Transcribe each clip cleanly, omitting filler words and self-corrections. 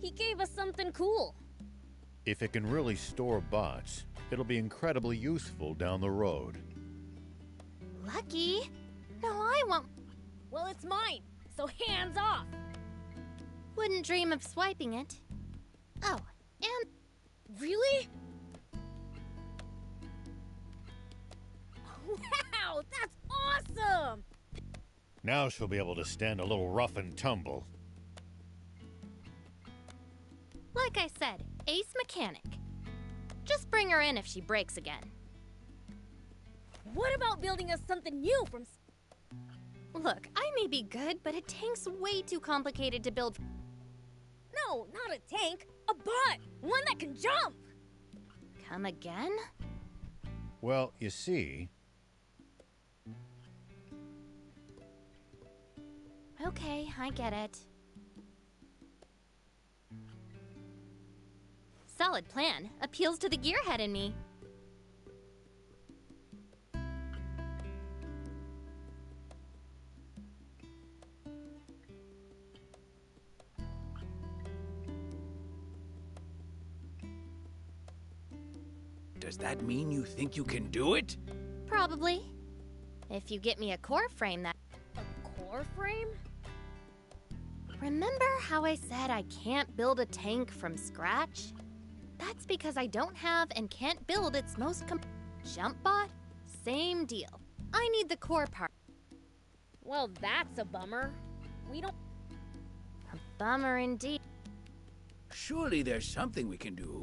He gave us something cool. If it can really store bots, it'll be incredibly useful down the road. Lucky? No, I won't. Well, it's mine, so hands off. Wouldn't dream of swiping it. Oh, and... Really? Wow, that's awesome! Now she'll be able to stand a little rough and tumble. Like I said, ace mechanic. Just bring her in if she breaks again. What about building us something new from... Look, I may be good, but a tank's way too complicated to build. No, not a tank. A bot! One that can jump! Come again? Well, you see... Okay, I get it. Solid plan. Appeals to the gearhead in me. Does that mean you think you can do it? Probably. If you get me a core frame that... A core frame? Remember how I said I can't build a tank from scratch? That's because I don't have and can't build its most jump bot? Same deal. I need the core part. Well, that's a bummer. We don't... A bummer indeed. Surely there's something we can do.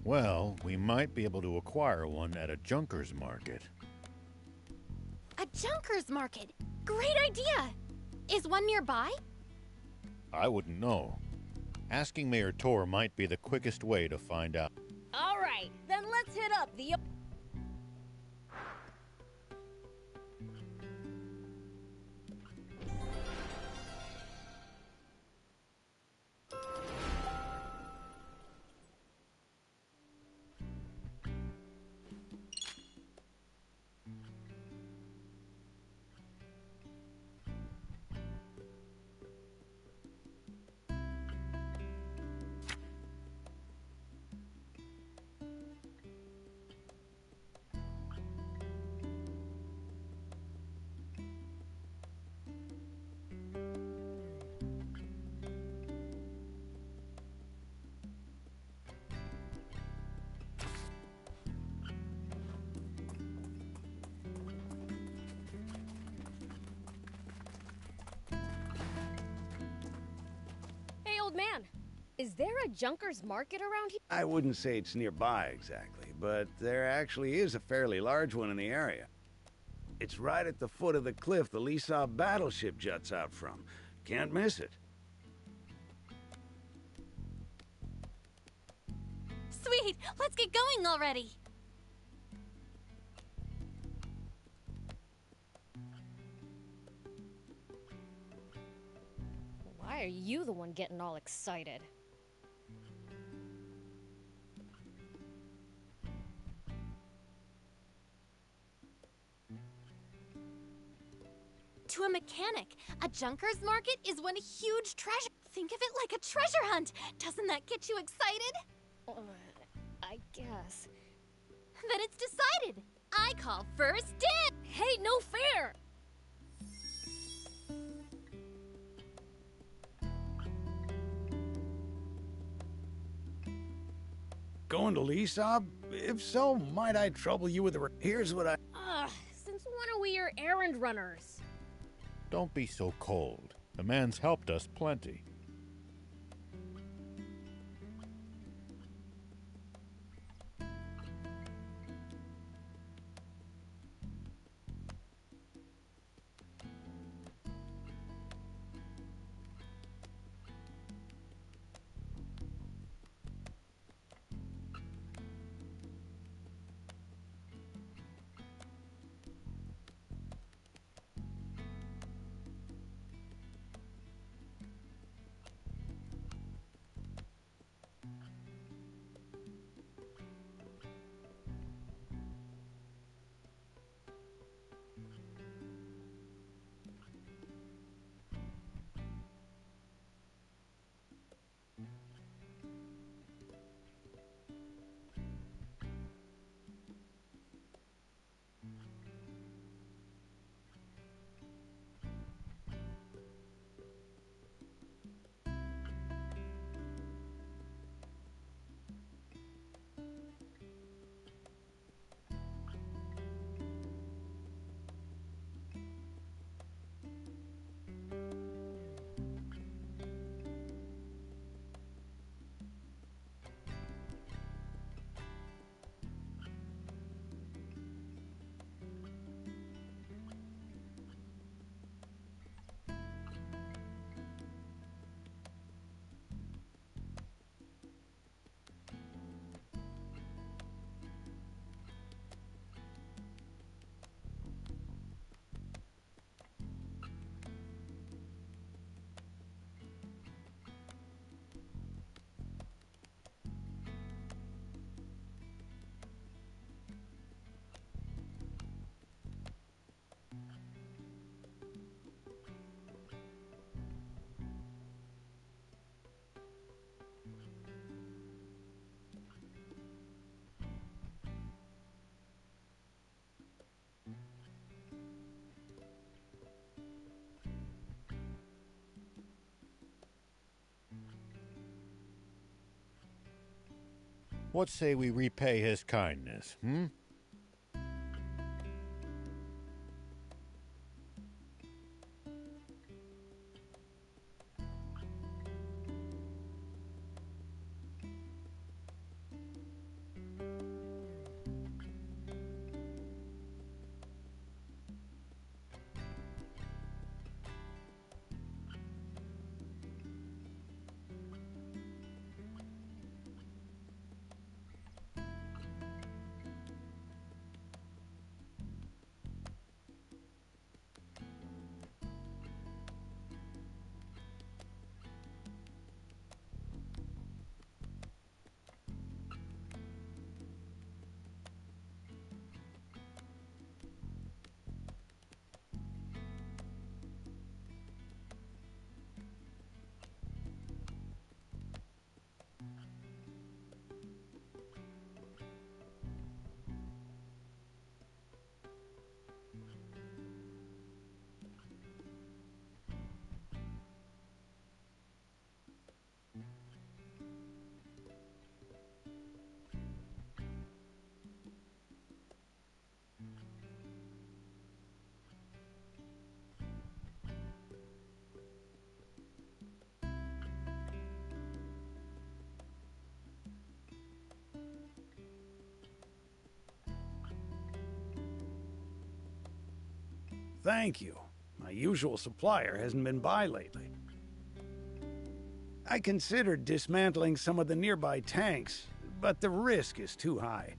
Well, we might be able to acquire one at a junker's market. A junker's market? Great idea! Is one nearby? I wouldn't know. Asking Mayor Tor might be the quickest way to find out. All right, then let's hit up the... Hey, old man. Is there a junker's market around here? I wouldn't say it's nearby exactly, but there actually is a fairly large one in the area. It's right at the foot of the cliff the Lisa battleship juts out from. Can't miss it. Sweet! Let's get going already! Why are you the one getting all excited? To a mechanic, a junker's market is one huge treasure. Think of it like a treasure hunt. Doesn't that get you excited? I guess. Then it's decided. I call first dibs. Hey, no fair! Going to Lisa? If so, might I trouble you with Here's what I... Since when are we your errand runners? Don't be so cold. The man's helped us plenty. What say we repay his kindness, hmm? Thank you. My usual supplier hasn't been by lately. I considered dismantling some of the nearby tanks, but the risk is too high.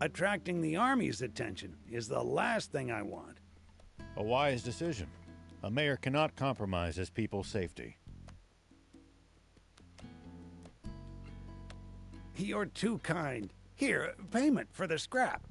Attracting the Army's attention is the last thing I want. A wise decision. A mayor cannot compromise his people's safety. You're too kind. Here, payment for the scrap.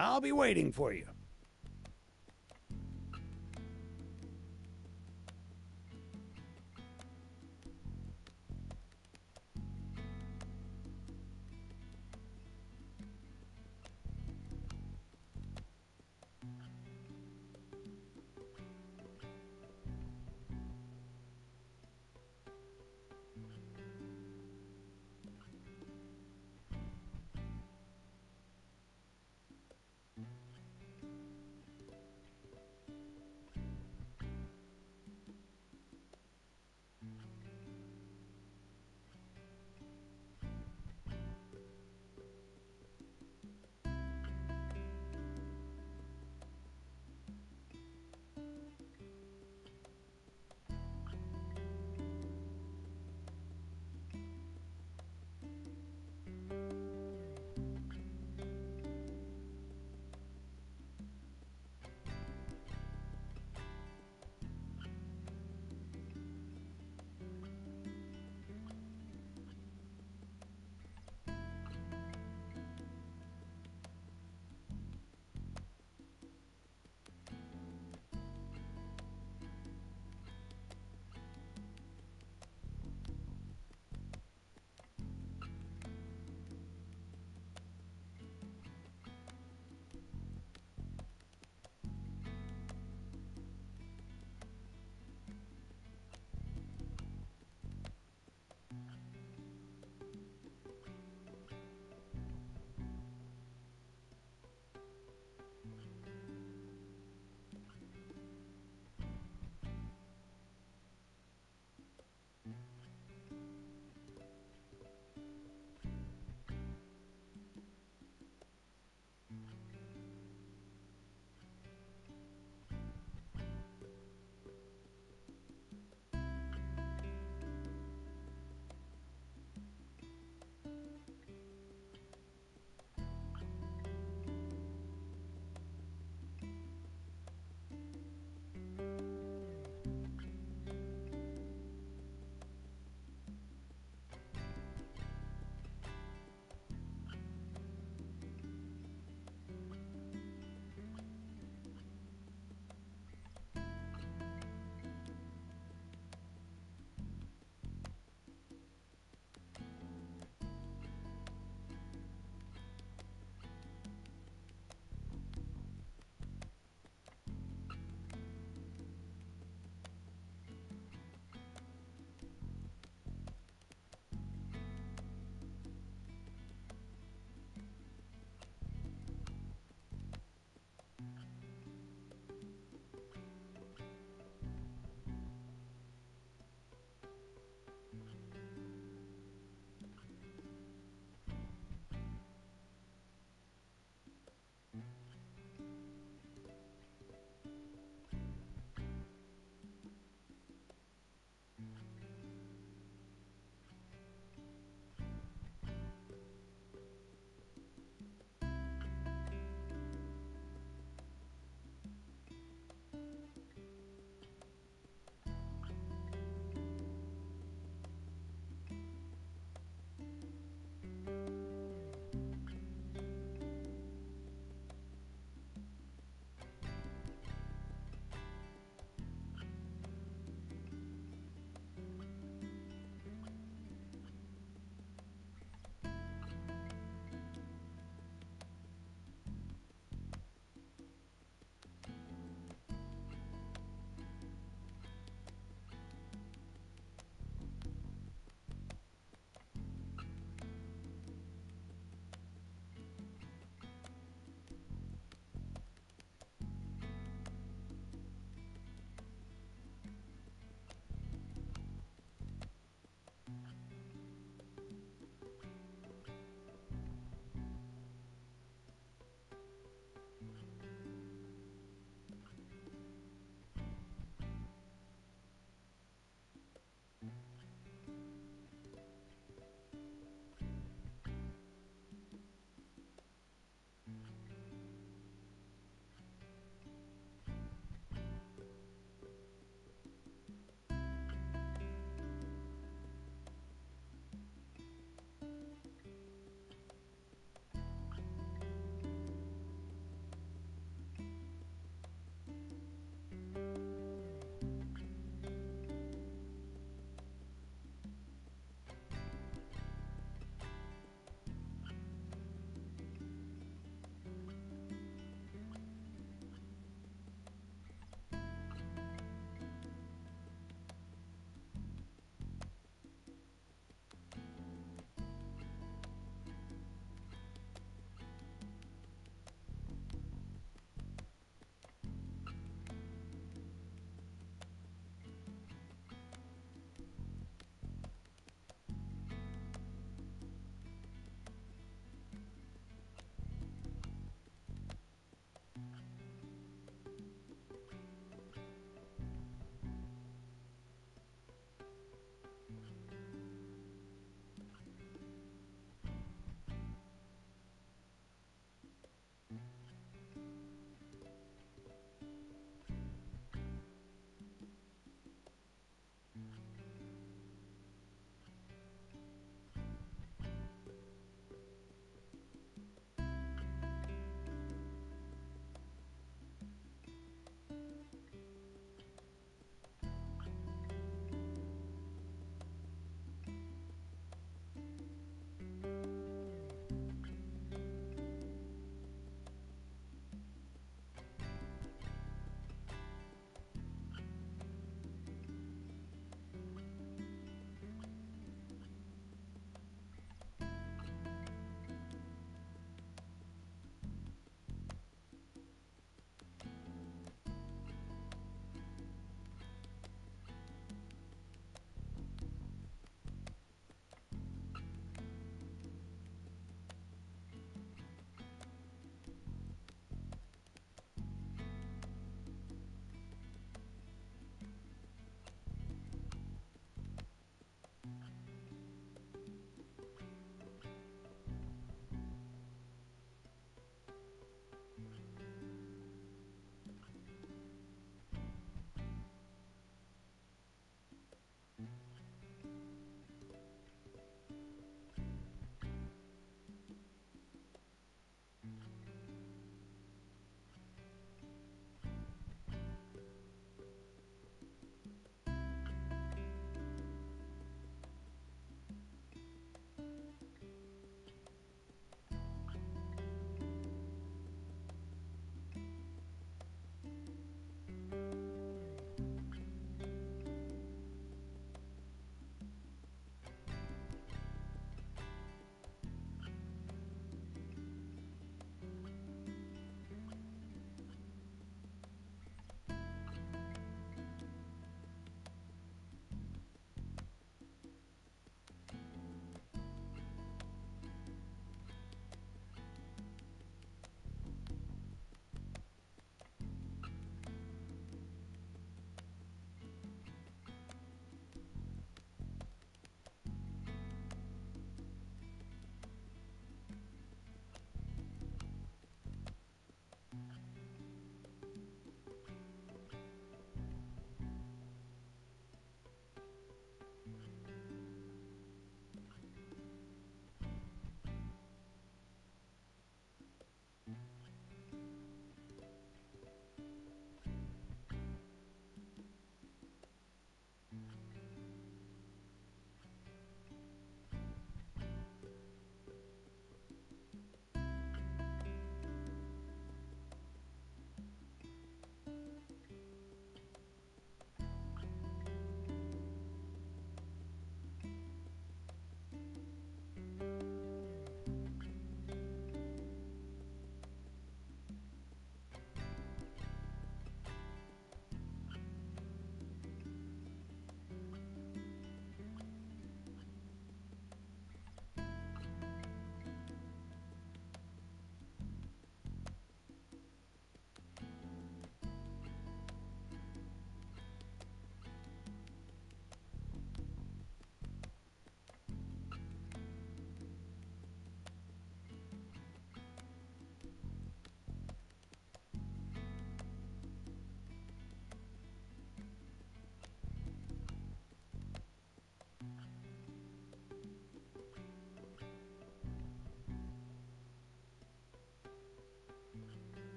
I'll be waiting for you.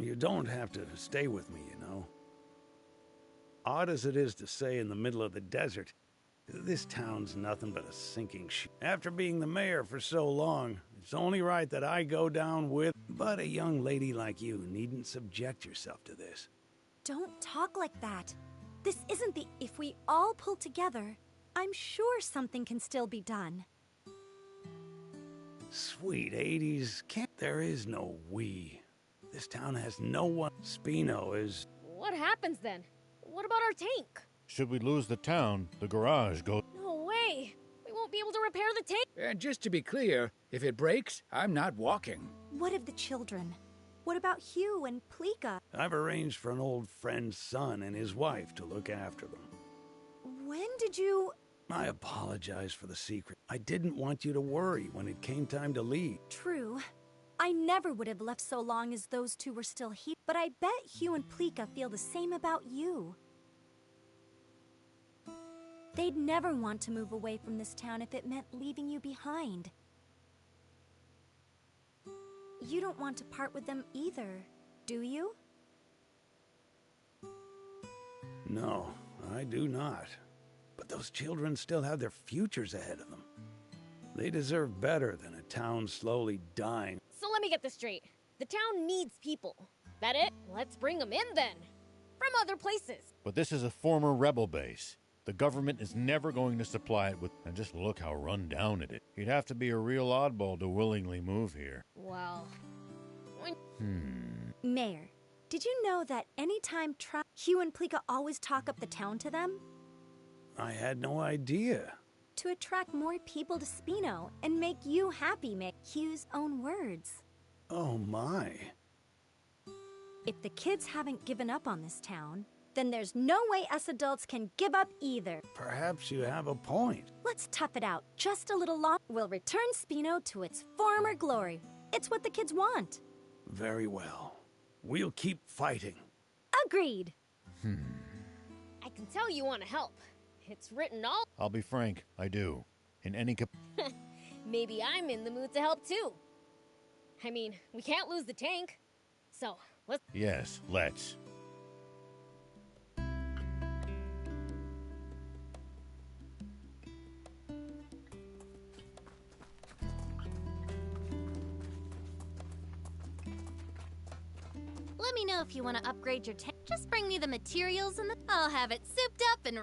You don't have to stay with me, you know. Odd as it is to say in the middle of the desert, this town's nothing but a sinking ship. After being the mayor for so long, it's only right that I go down with. But a young lady like you needn't subject yourself to this. Don't talk like that. This isn't the... If we all pull together, I'm sure something can still be done. Sweet 80s, there is no we. This town has no one. Spino is... What happens then? What about our tank? Should we lose the town, the garage goes... No way! We won't be able to repair the tank! And just to be clear, if it breaks, I'm not walking. What of the children? What about Hugh and Plika? I've arranged for an old friend's son and his wife to look after them. When did you... I apologize for the secret. I didn't want you to worry when it came time to leave. True. I never would have left so long as those two were still here. But I bet Hugh and Plika feel the same about you. They'd never want to move away from this town if it meant leaving you behind. You don't want to part with them either, do you? No, I do not. But those children still have their futures ahead of them. They deserve better than a town slowly dying. So let me get this straight. The town needs people. That it? Let's bring them in then. From other places. But this is a former rebel base. The government is never going to supply it with... And just look how run down it is. You'd have to be a real oddball to willingly move here. Well... Mayor, did you know that anytime Hugh and Plika always talk up the town to them? I had no idea. To attract more people to Spino and make you happy, make Hugh's own words. Oh my. If the kids haven't given up on this town, then there's no way us adults can give up either. Perhaps you have a point. Let's tough it out just a little long. We'll return Spino to its former glory. It's what the kids want. Very well. We'll keep fighting. Agreed. I can tell you want to help. It's written all... I'll be frank, I do. In any Maybe I'm in the mood to help too. I mean, we can't lose the tank. So, let's... Yes, let's. Let me know if you want to upgrade your tank. Just bring me the materials and I'll have it souped up and...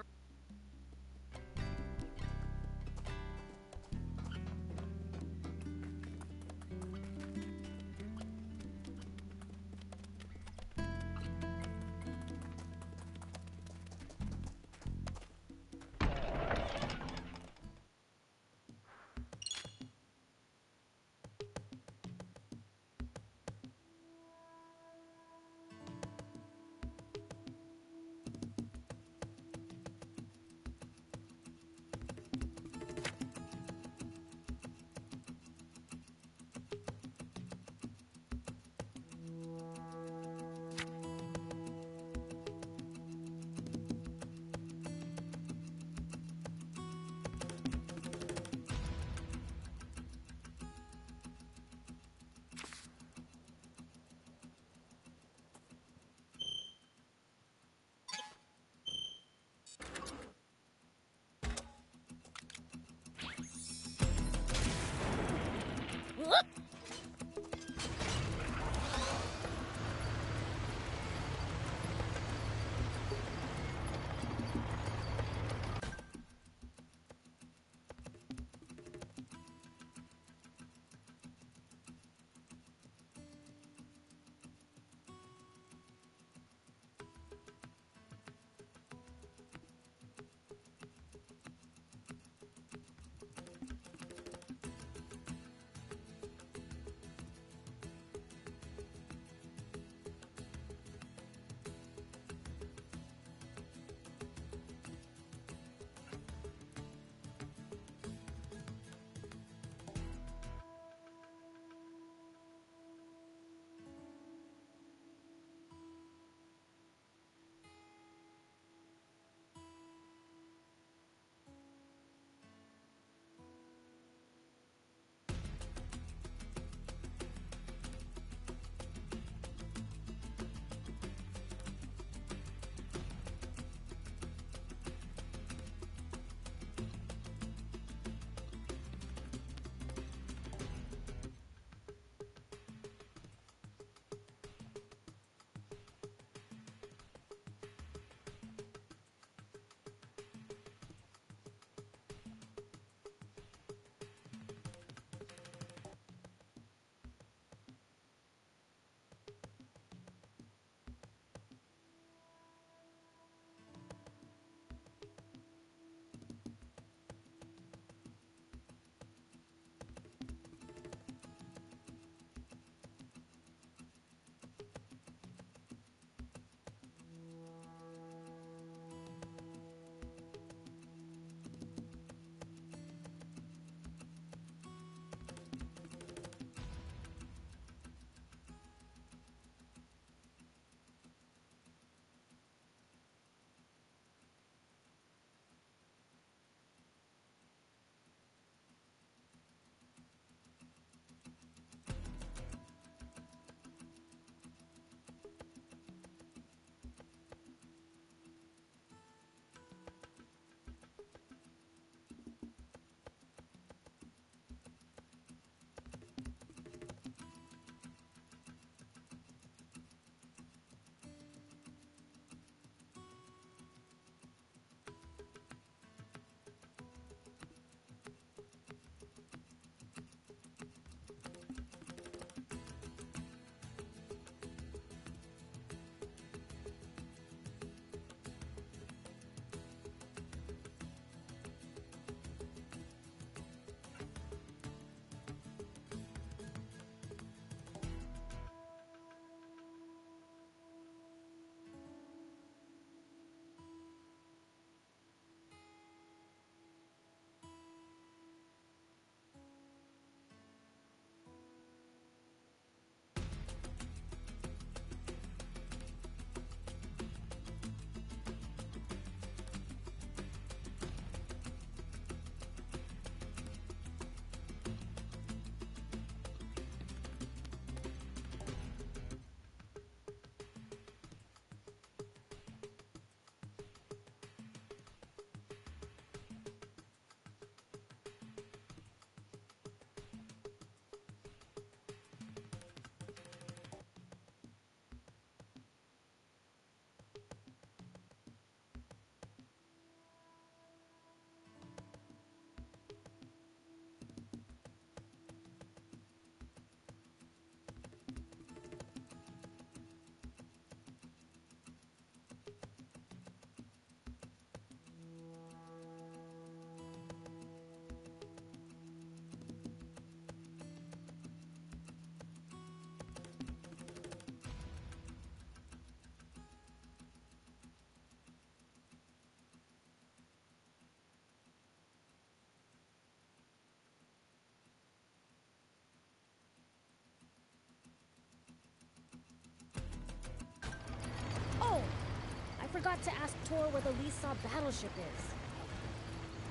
forgot to ask Tor where the Lisa battleship is.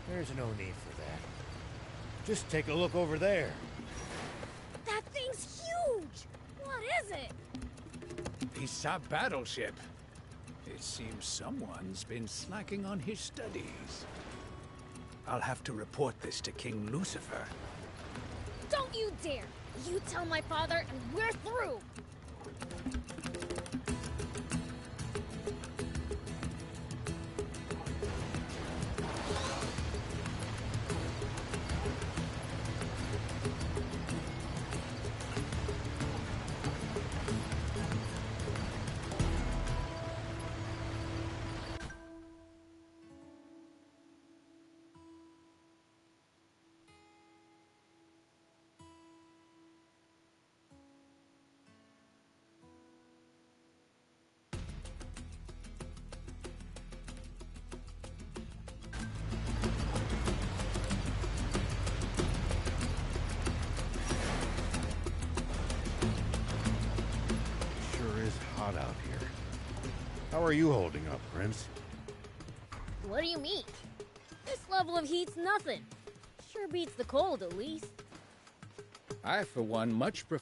There's no need for that. Just take a look over there. That thing's huge! What is it? Lisa battleship. It seems someone's been slacking on his studies. I'll have to report this to King Lucifer. Don't you dare! You tell my father and we're through! Sure is hot out here. How are you holding up, Prince? What do you mean? This level of heat's nothing. Sure beats the cold, at least. I, for one, much prefer...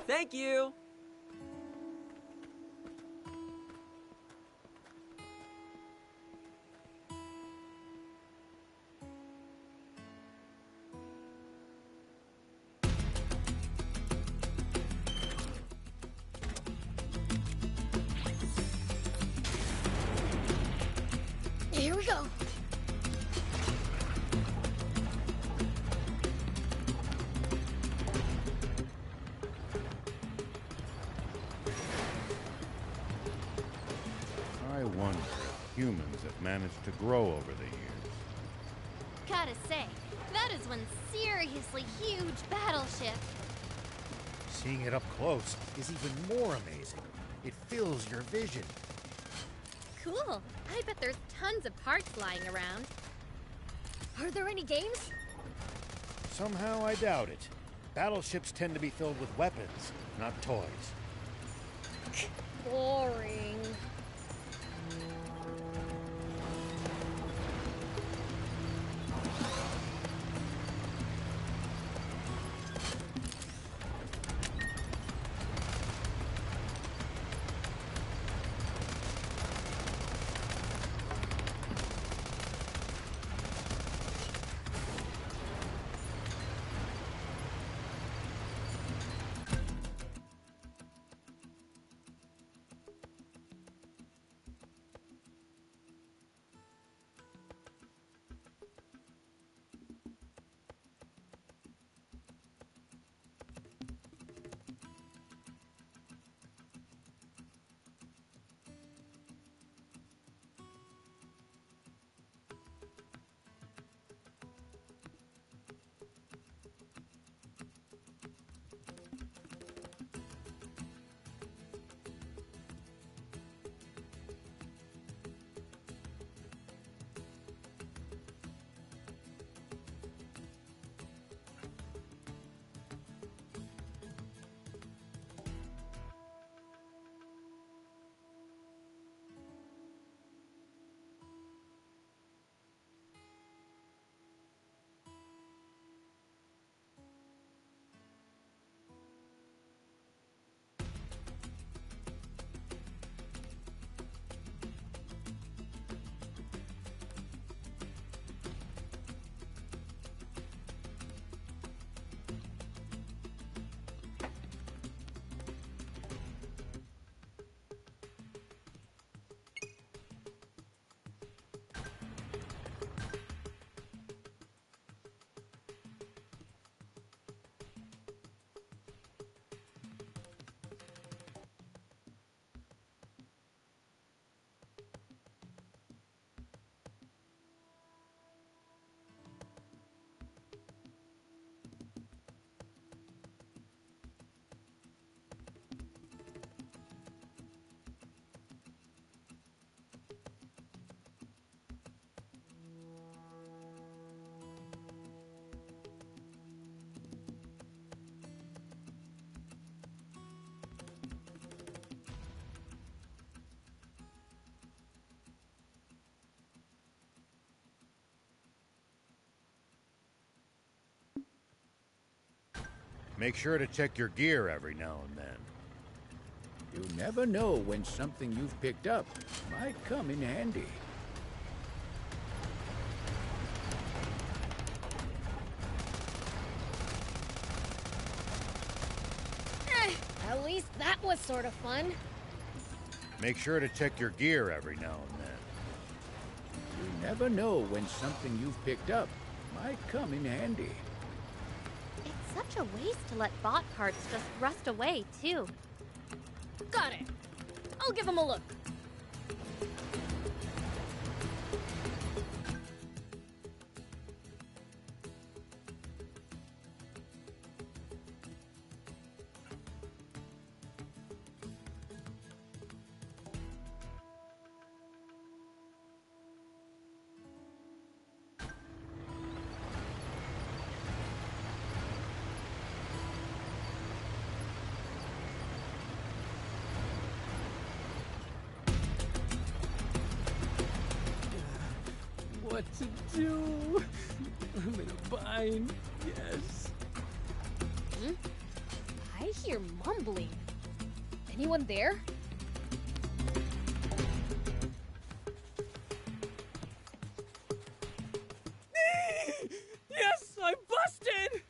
Thank you! Here we go. I wonder if humans have managed to grow over the years. Gotta say, that is one seriously huge battleship. Seeing it up close is even more amazing. It fills your vision. Cool. I bet there's tons of parts lying around. Are there any games? Somehow I doubt it. Battleships tend to be filled with weapons, not toys. Boring. Make sure to check your gear every now and then. You never know when something you've picked up might come in handy. At least that was sort of fun. Make sure to check your gear every now and then. You never know when something you've picked up might come in handy. It's such a waste to let bot parts just rust away, too. Got it. I'll give him a look. What to do? I'm in a bind. Yes. I hear mumbling. Anyone there? Yes, I'm busted!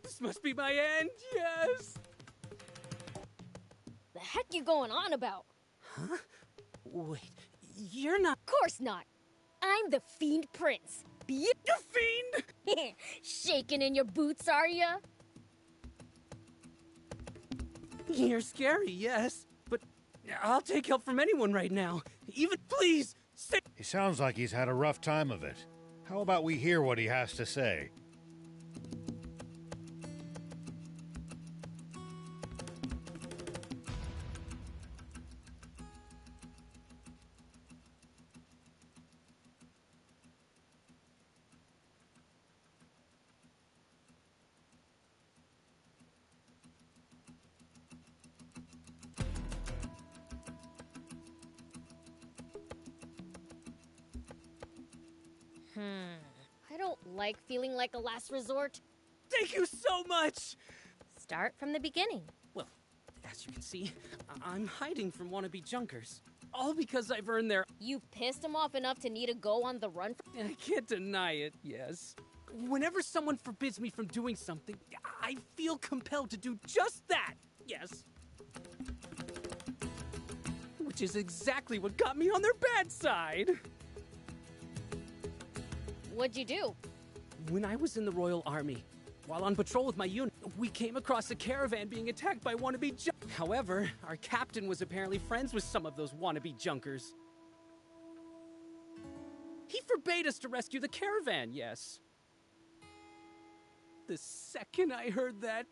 This must be my end, yes! The heck you going on about? Huh? Wait, you're not Of course not. I'm the Fiend Prince. the fiend! Shaking in your boots, are ya? You're scary, yes, but I'll take help from anyone right now. Even, please, stay. He sounds like he's had a rough time of it. How about we hear what he has to say? I don't like feeling like a last resort. Thank you so much! Start from the beginning. Well, as you can see, I'm hiding from wannabe junkers. All because I've earned their... You pissed him off enough to need to go on the run. I can't deny it, yes. Whenever someone forbids me from doing something, I feel compelled to do just that, yes. Which is exactly what got me on their bad side. What'd you do? When I was in the Royal Army, while on patrol with my unit, we came across a caravan being attacked by wannabe junkers. However, our captain was apparently friends with some of those wannabe junkers. He forbade us to rescue the caravan, yes. The second I heard that,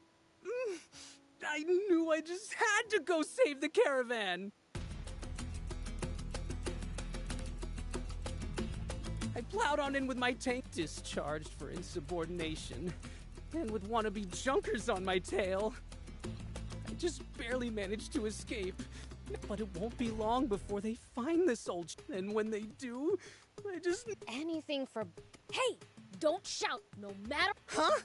I knew I just had to go save the caravan. I plowed on in with my tank discharged for insubordination, and with wannabe junkers on my tail. I just barely managed to escape, but it won't be long before they find this old and when they do, I just... Anything for... Hey! Don't shout, no matter... Huh?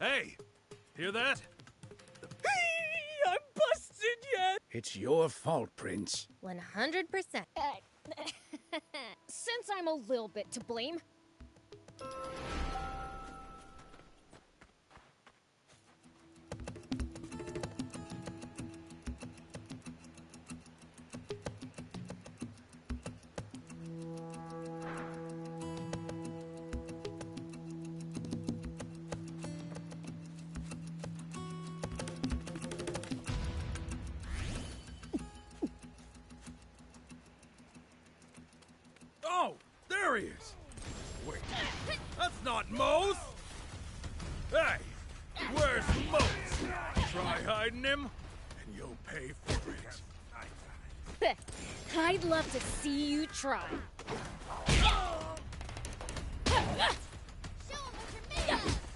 Hey! Hear that? I'm busted yet! It's your fault, Prince. 100%. Since I'm a little bit to blame... Oh, there he is. Wait, that's not Mose. Hey, where's Mose? Try hiding him, and you'll pay for it. I'd love to see you try.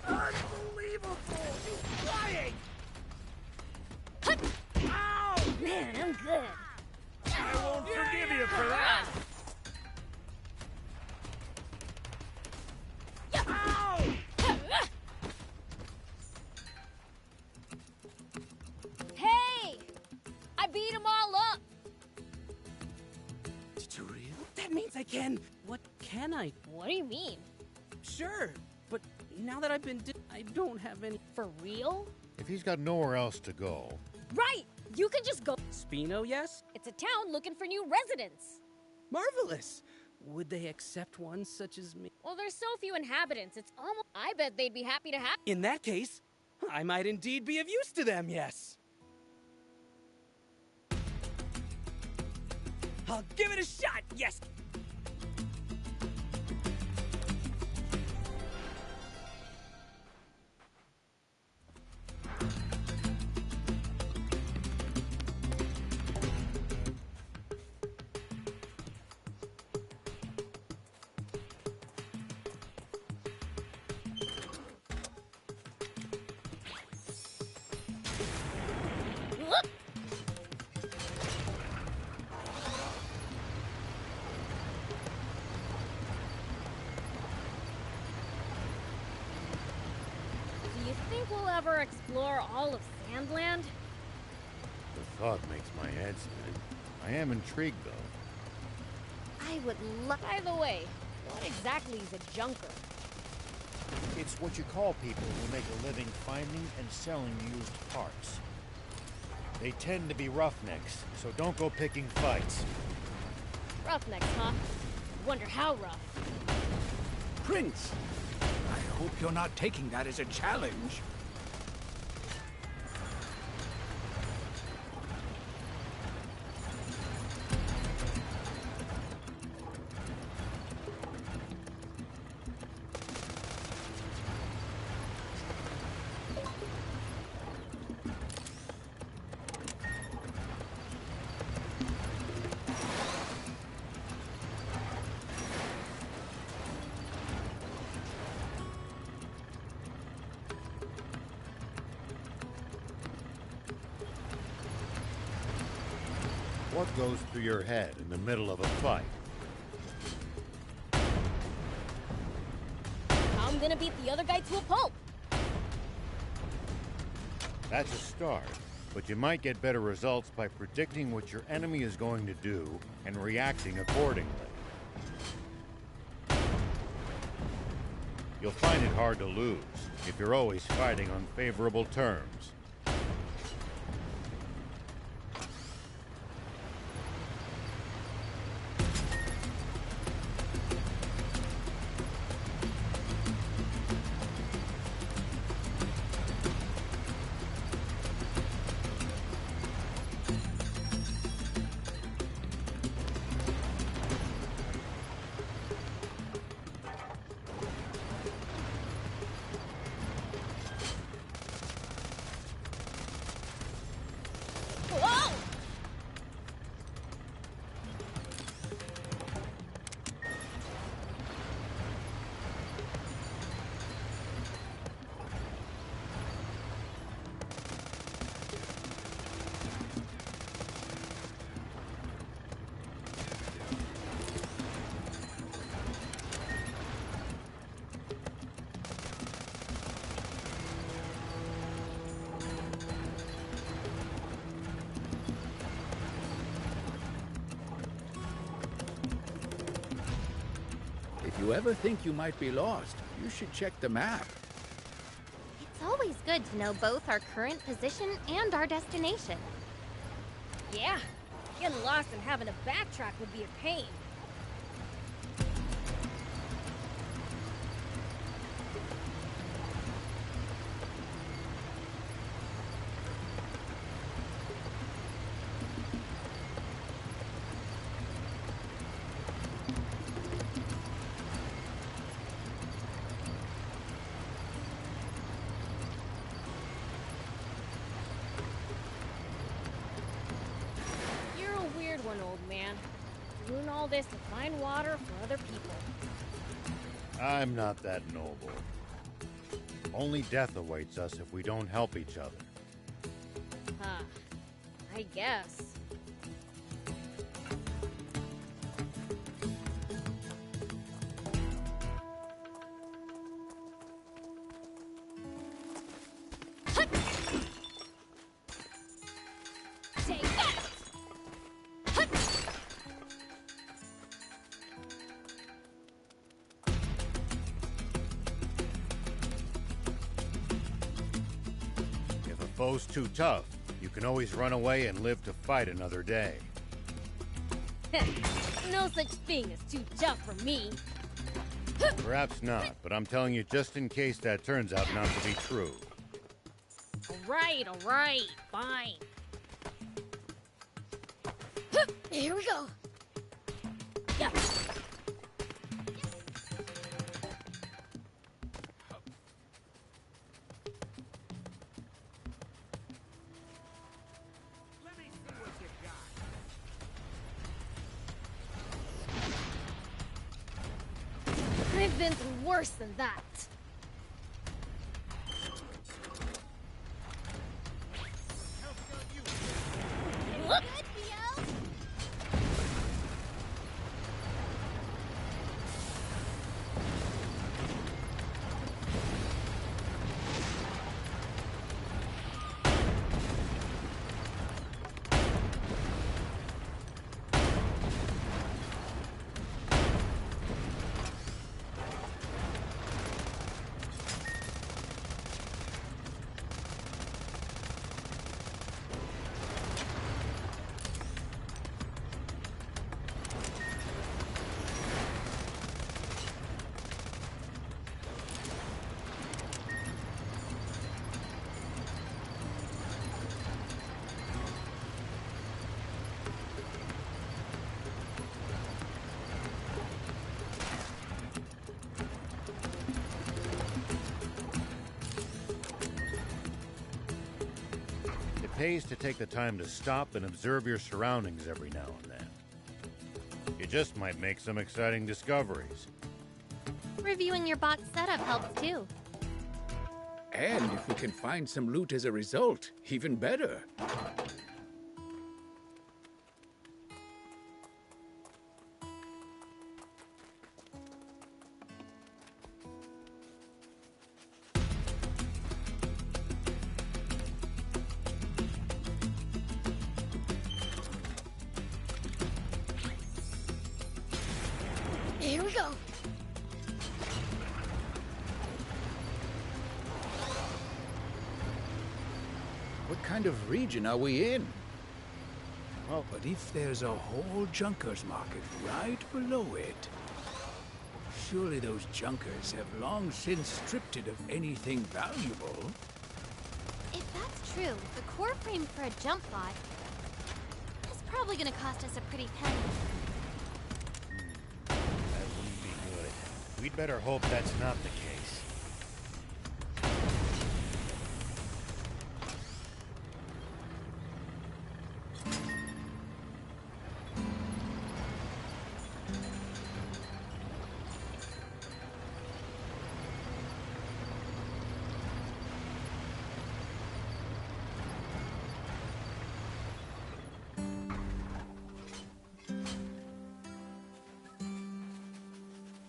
Unbelievable! He's flying! Man, I'm good. I won't forgive you for that. What can I? What do you mean? Sure, but now that I've been I don't have any. For real? If he's got nowhere else to go, Right! You can just go. Spino, yes? It's a town looking for new residents. Marvelous! Would they accept one such as me? Well, there's so few inhabitants, it's almost. I bet they'd be happy to have. In that case, I might indeed be of use to them, yes. I'll give it a shot, yes! Look! Do you think we'll ever explore all of Sandland? the thought makes my head spin. I am intrigued, though. I would love. By the way, what exactly is a junker? It's what you call people who make a living finding and selling used parts. They tend to be roughnecks, so don't go picking fights. Roughnecks, huh? Wonder how rough. Prince, I hope you're not taking that as a challenge. What goes through your head in the middle of a fight? I'm gonna beat the other guy to a pulp. That's a start, but you might get better results by predicting what your enemy is going to do and reacting accordingly. You'll find it hard to lose if you're always fighting on favorable terms. Whoa! If you ever think you might be lost, you should check the map. It's always good to know both our current position and our destination. Yeah, getting lost and having to backtrack would be a pain. You're a weird one, old man. Doing all this to find water for other people. I'm not that noble. Only death awaits us if we don't help each other. Huh. I guess. Take that! foe's too tough, you can always run away and live to fight another day. No such thing as too tough for me. Perhaps not, but I'm telling you just in case that turns out not to be true. All right, fine. Here we go. Yeah. I've been through worse than that. Look! It pays to take the time to stop and observe your surroundings every now and then. You just might make some exciting discoveries. Reviewing your box setup helps too. And if we can find some loot as a result, even better. Here we go. What kind of region are we in? Well, but if there's a whole junker's market right below it, surely those junkers have long since stripped it of anything valuable. If that's true, the core frame for a jump bot is probably gonna cost us a pretty penny. That wouldn't be good. We'd better hope that's not the case.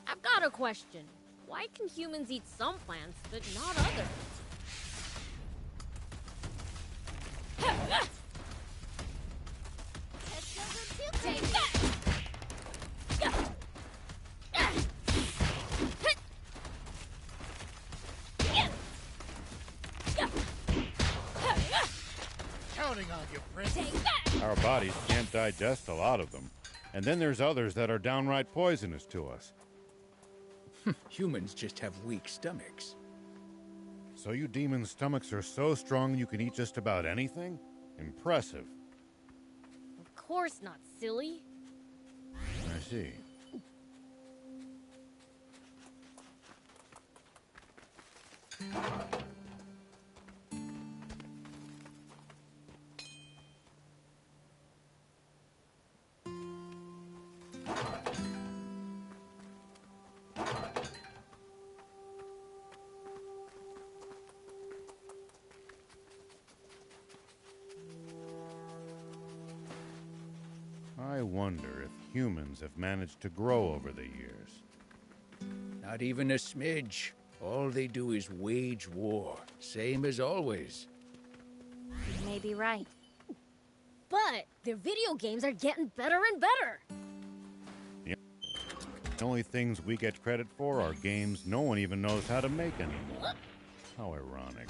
I've got a question. Why can humans eat some plants, but not others? Take that! Counting on you, Prince. Take that! Our bodies can't digest a lot of them. And then there's others that are downright poisonous to us. Humans just have weak stomachs. So you demons' stomachs are so strong you can eat just about anything? Impressive. Of course not, silly. I see. I wonder if humans have managed to grow over the years. Not even a smidge. All they do is wage war, same as always. You may be right. But their video games are getting better and better. The only things we get credit for are games no one even knows how to make anymore. How ironic.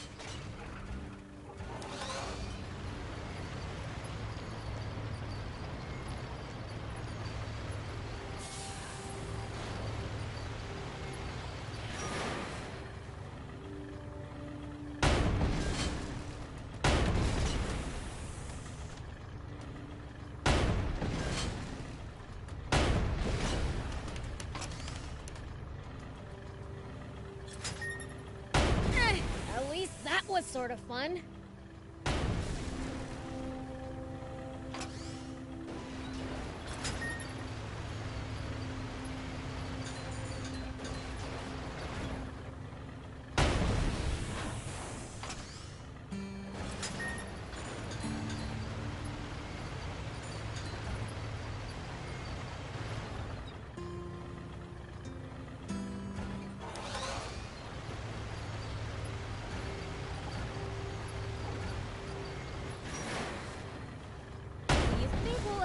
was sort of fun.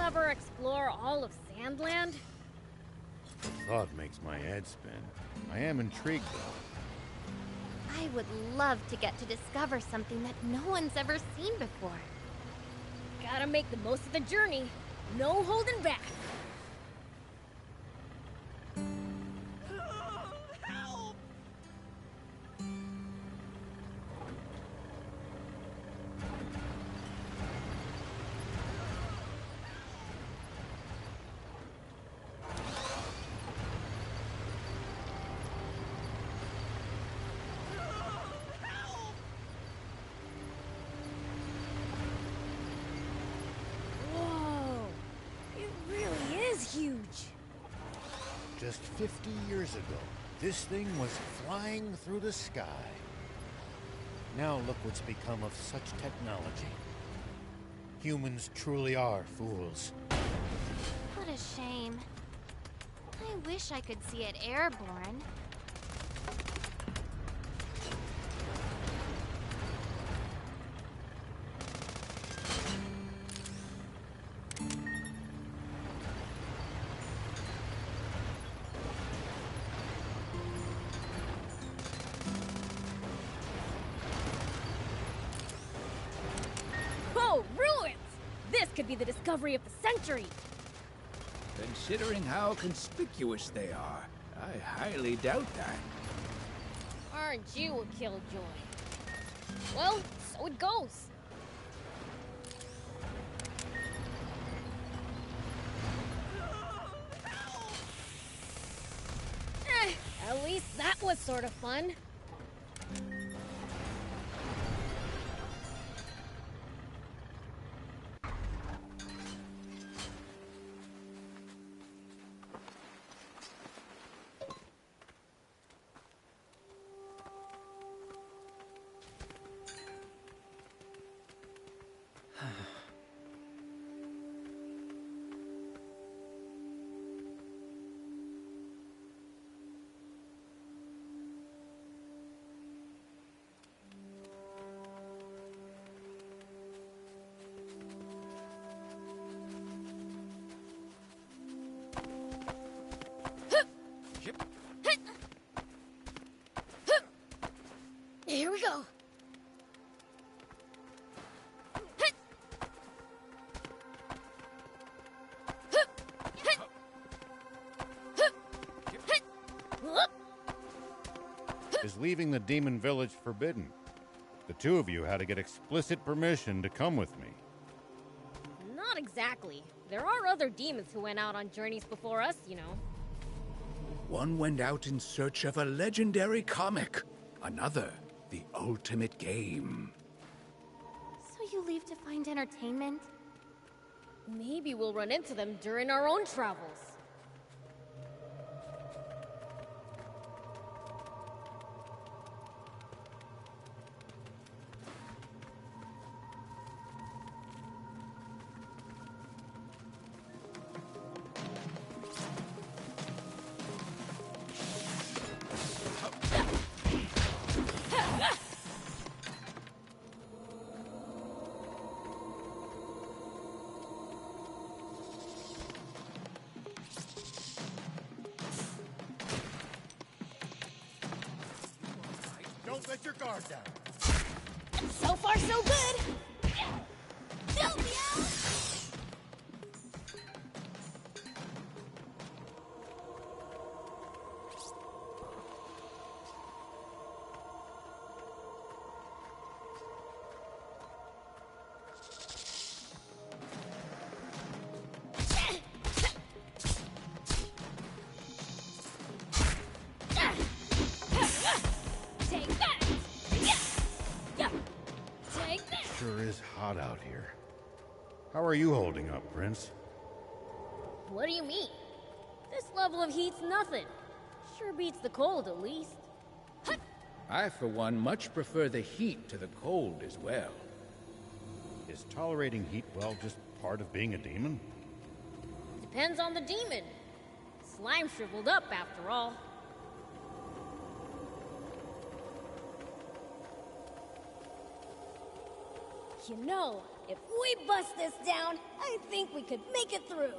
Ever explore all of Sandland? The thought makes my head spin. I am intrigued, though. I would love to get to discover something that no one's ever seen before. Gotta make the most of the journey. No holding back. Help! Whoa! It really is huge. Just 50 years ago, this thing was flying through the sky. Now look what's become of such technology. Humans truly are fools. What a shame. I wish I could see it airborne. Oh, ruins! This could be the discovery of the century. Considering how conspicuous they are, I highly doubt that. Aren't you a killjoy? Well, so it goes. At least that was sort of fun. Here we go. Is leaving the demon village forbidden? The two of you had to get explicit permission to come with me. Not exactly. There are other demons who went out on journeys before us, you know. One went out in search of a legendary comic. Another, the ultimate game. So you leave to find entertainment? Maybe we'll run into them during our own travels. Don't let your guard down. So far, so good. Sylvia! Take that! Yeah! is hot out here. How are you holding up, Prince? What do you mean? This level of heat's nothing. Sure beats the cold, at least. I, for one, much prefer the heat to the cold as well. Is tolerating heat, well, just part of being a demon? Depends on the demon. Slime shriveled up, after all. You know, if we bust this down, I think we could make it through.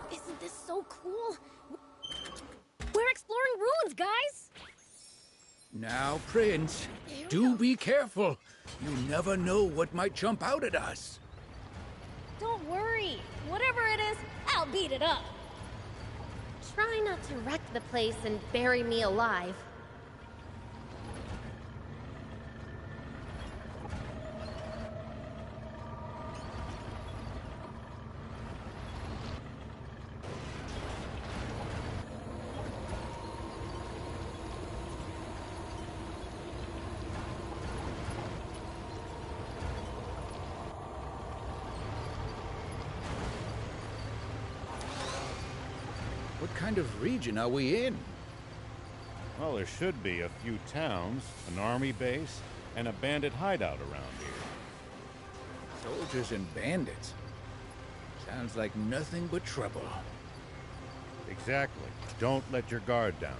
Isn't this so cool? We're exploring ruins, guys! Now, Prince, do be careful. You never know what might jump out at us. Don't worry. Whatever it is, I'll beat it up. Try not to wreck the place and bury me alive. What kind of region are we in? Well, there should be a few towns, an army base, and a bandit hideout around here. Soldiers and bandits. Sounds like nothing but trouble. Exactly. Don't let your guard down.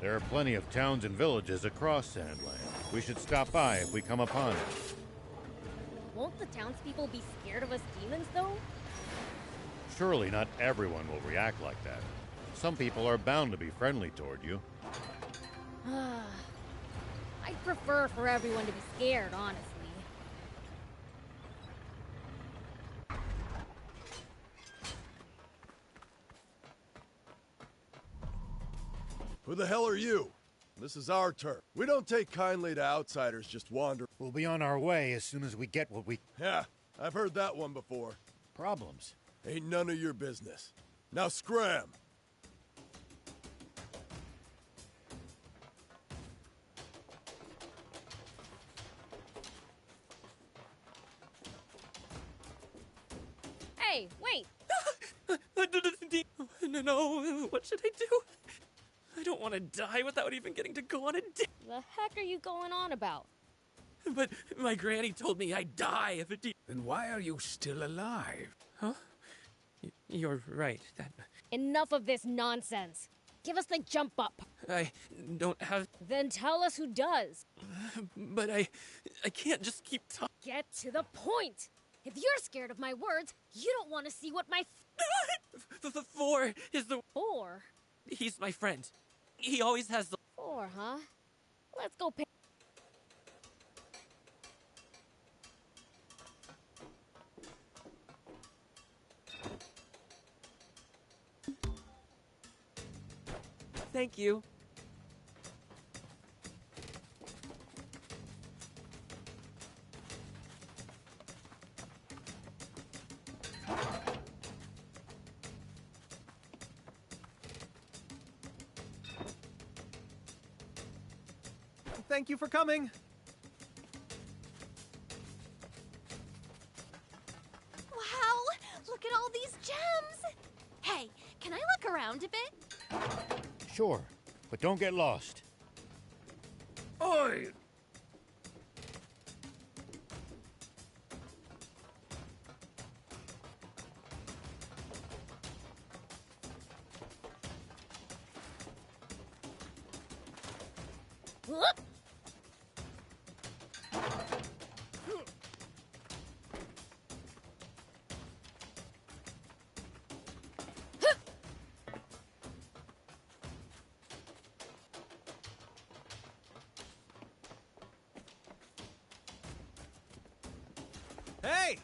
There are plenty of towns and villages across Sandland. We should stop by if we come upon it. Won't the townspeople be scared of us demons, though? Surely not everyone will react like that. Some people are bound to be friendly toward you. I'd prefer for everyone to be scared, honestly. Who the hell are you? This is our turf. We don't take kindly to outsiders just wandering. We'll be on our way as soon as we get what we... Yeah, I've heard that one before. Problems. Ain't none of your business. Now scram! Hey, wait! No, what should I do? I don't want to die without even getting to go on a date. The heck are you going on about? But my granny told me I'd die if it did. Then why are you still alive? Huh? You're right. That Enough of this nonsense. Give us the jump up. I don't have. Then tell us who does. But I can't just keep talking. Get to the point. If you're scared of my words, you don't want to see what my The four is the. four. He's my friend. He always has the. Four, huh? Let's go pay. Thank you. Thank you for coming. Wow, look at all these gems! Hey, can I look around a bit? Sure, but don't get lost. Oi! Hey!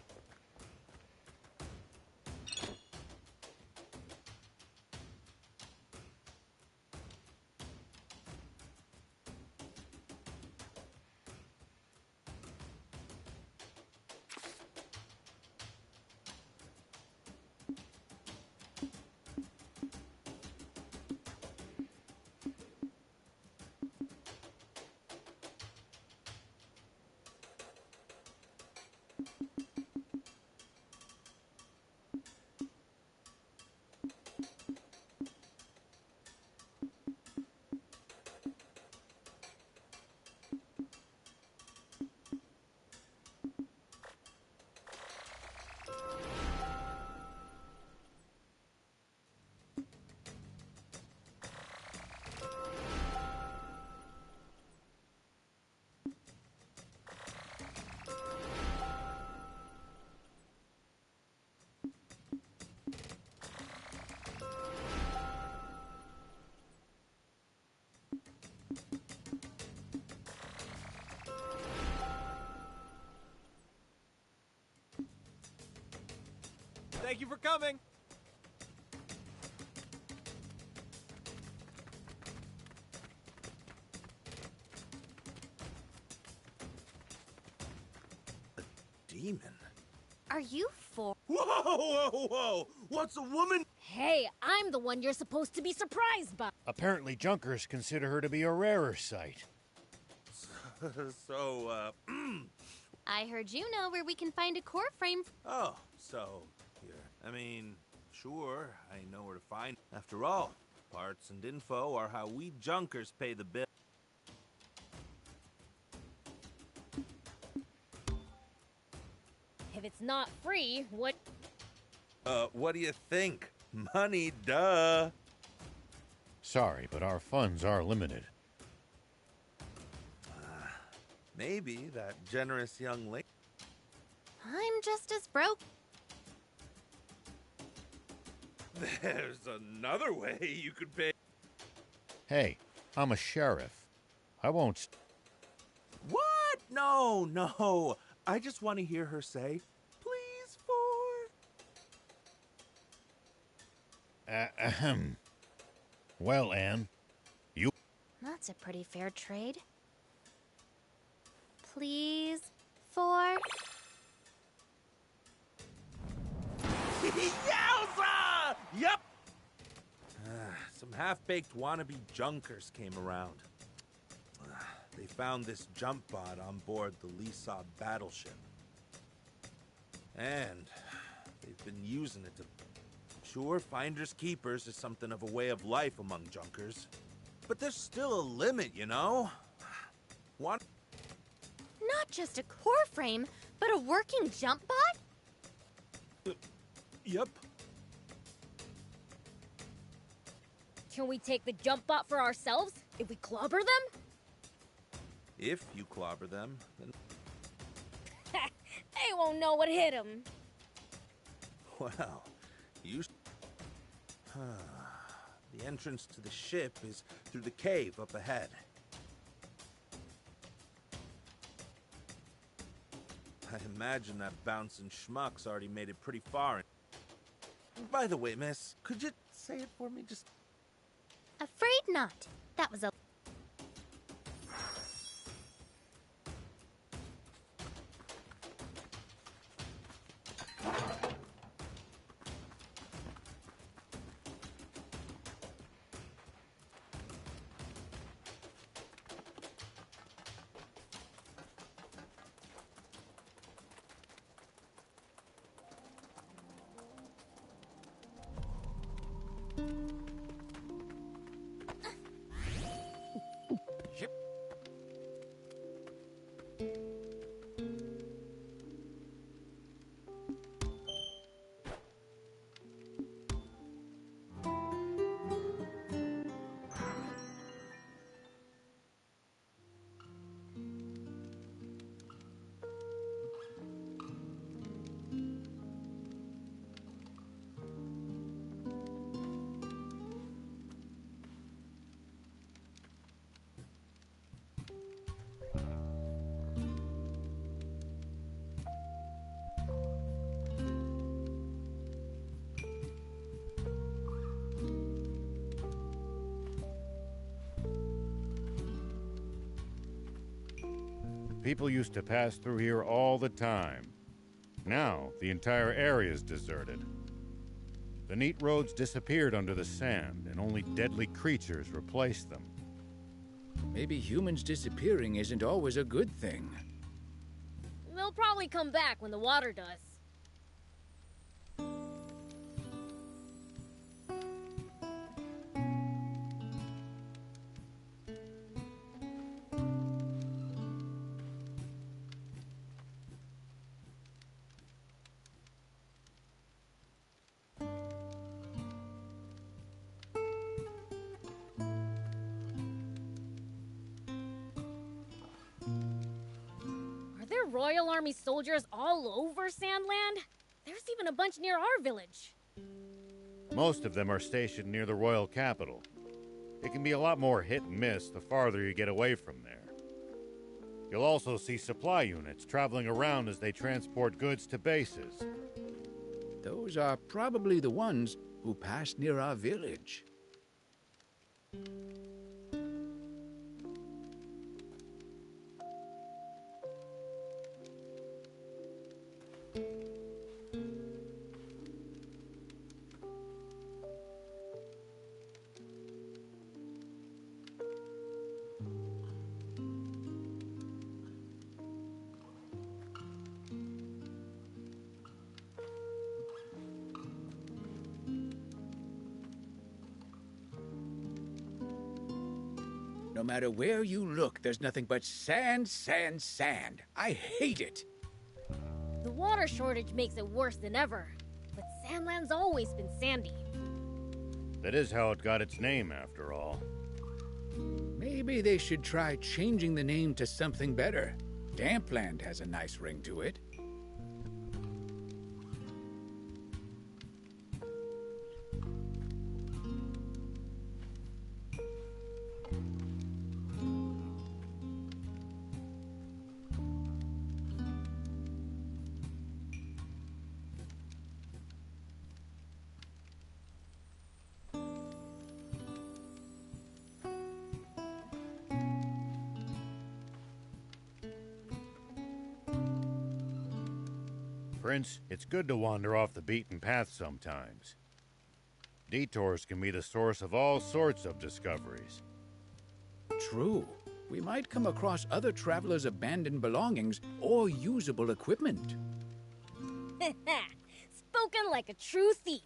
Thank you for coming! Demon? Are you for? Whoa, whoa, whoa! What's a woman? Hey, I'm the one you're supposed to be surprised by. Apparently, Junkers consider her to be a rarer sight. So, I heard you know where we can find a core frame. oh, so, here. I mean, sure, I know where to find. After all, parts and info are how we Junkers pay the bill. If it's not free, what? What do you think? Money, duh. Sorry, but our funds are limited. Maybe that generous young lady. I'm just as broke. There's another way you could pay. Hey, I'm a sheriff. I won't. What? No, no. I just want to hear her say, please, for. Ahem. Well, Anne, you. That's a pretty fair trade. Please, for. Yowza! Yup! Some half-baked wannabe Junkers came around. They found this jump bot on board the Lisa battleship. And they've been using it to... Sure, finders keepers is something of a way of life among Junkers. But there's still a limit, you know? What? Not just a core frame, but a working jump bot? Yep. Can we take the jump bot for ourselves if we clobber them? If you clobber them, then... They won't know what hit them. Well, you... The entrance to the ship is through the cave up ahead. I imagine that bouncing schmuck's already made it pretty far. By the way, miss, could you say it for me just... Afraid not. That was a... People used to pass through here all the time. Now, the entire area is deserted. The neat roads disappeared under the sand, and only deadly creatures replaced them. Maybe humans disappearing isn't always a good thing. They'll probably come back when the water does. Royal Army soldiers all over Sandland? There's even a bunch near our village. Most of them are stationed near the royal capital. It can be a lot more hit and miss the farther you get away from there. You'll also see supply units traveling around as they transport goods to bases. Those are probably the ones who passed near our village. No matter where you look, there's nothing but sand, sand, sand. I hate it. The water shortage makes it worse than ever, but Sandland's always been sandy. That is how it got its name, after all. Maybe they should try changing the name to something better. Dampland has a nice ring to it. Prince, it's good to wander off the beaten path sometimes. Detours can be the source of all sorts of discoveries. True. We might come across other travelers' abandoned belongings or usable equipment. Spoken like a true thief.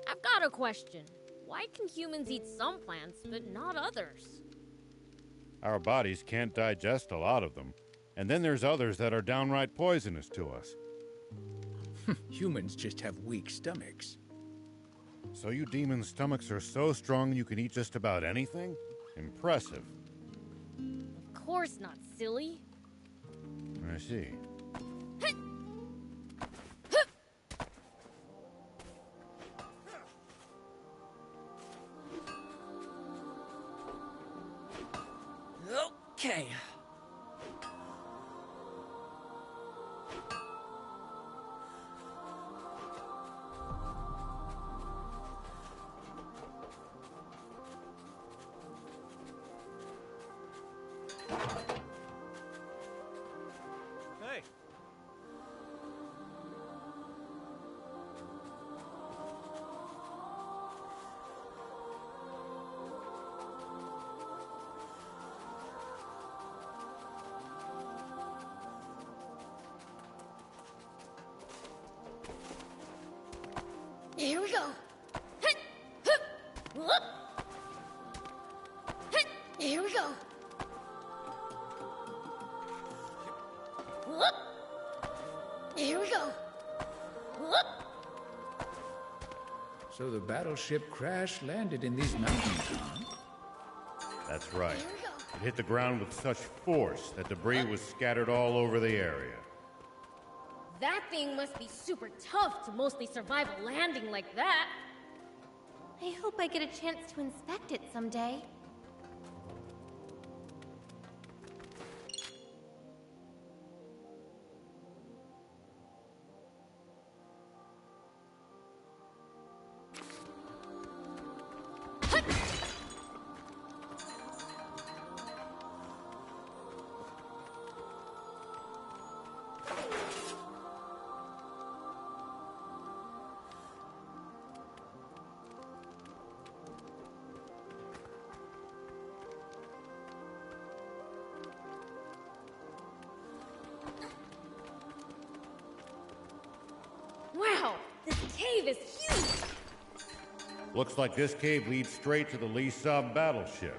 I've got a question. Why can humans eat some plants, but not others? Our bodies can't digest a lot of them, and then there's others that are downright poisonous to us. Humans just have weak stomachs. So you demons' stomachs are so strong you can eat just about anything? Impressive. Of course not, silly. I see. Okay. Hey. Here we go. Here we go. Here we go. So the battleship crash landed in these mountains, huh? That's right. It hit the ground with such force that debris was scattered all over the area. That thing must be super tough to mostly survive a landing like that. I hope I get a chance to inspect it someday. Wow, this cave is huge! Looks like this cave leads straight to the Lisa battleship.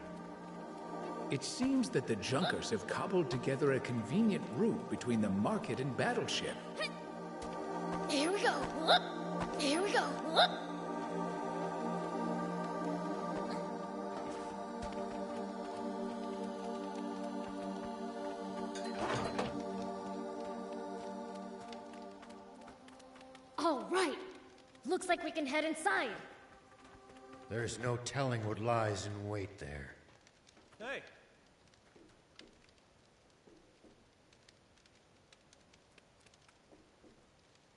It seems that the Junkers have cobbled together a convenient route between the market and battleship. Here we go. Here we go. All right. Looks like we can head inside. There's no telling what lies in wait there. Hey!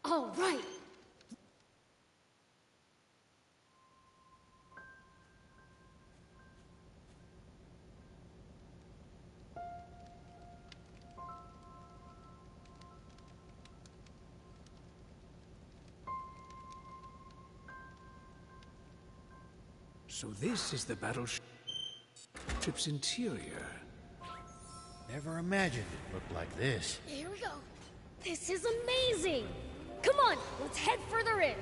All right. So this is the battleship's interior. Never imagined it looked like this. Here we go. This is amazing. Come on, let's head further in.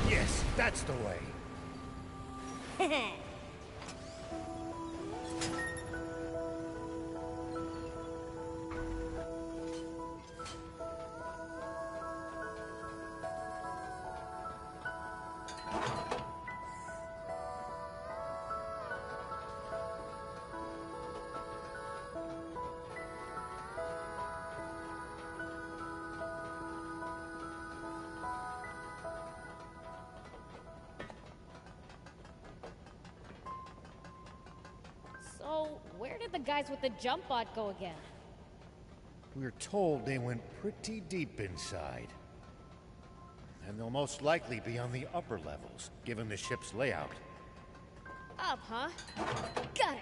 Yes, that's the way. So, where did the guys with the jump bot go again? We're told they went pretty deep inside. And they'll most likely be on the upper levels, given the ship's layout. Up, huh? Got it.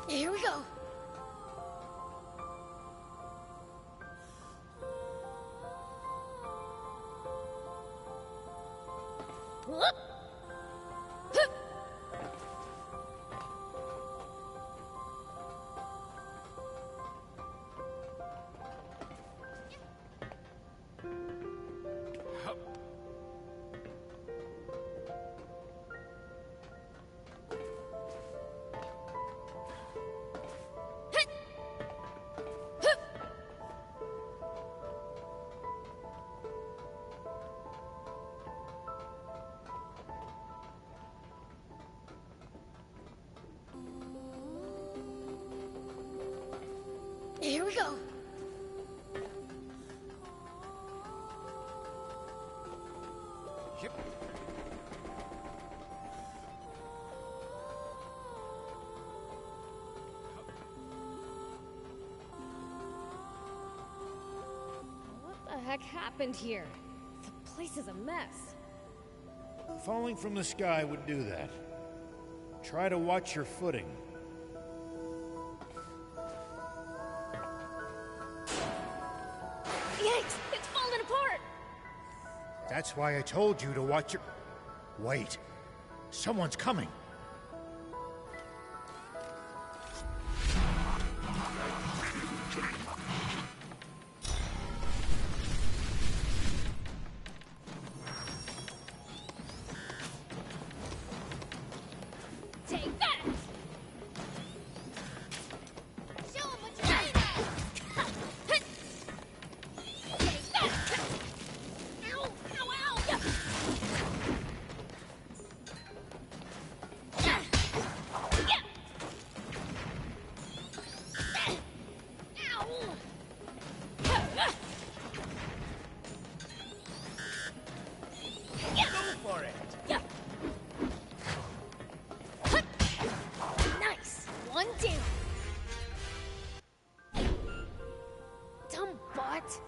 Here we go. we go. Yep. What the heck happened here? The place is a mess. Falling from the sky would do that. Try to watch your footing. Yikes! It's falling apart! That's why I told you to watch your... Wait. Someone's coming. Take that! Show 'em what you're made of! Take that! Ow! Ow! Ow! Yeah. Ow! Go for it! Yeah. Nice! One down! Dumb bot!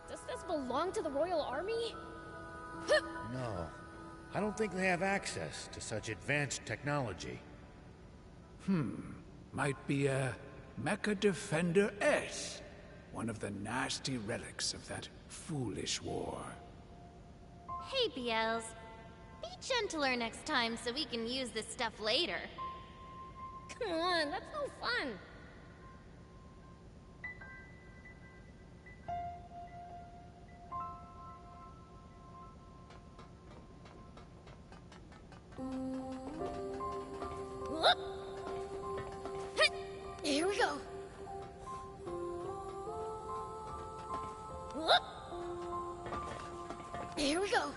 Does this belong to the Royal Army? No. I don't think they have access to such advanced technology. Might be a Mecha Defender S. One of the nasty relics of that foolish war. Hey, BLs. Be gentler next time so we can use this stuff later. Come on, that's no fun. Whoop. Hey, here we go. Whoop. Here we go.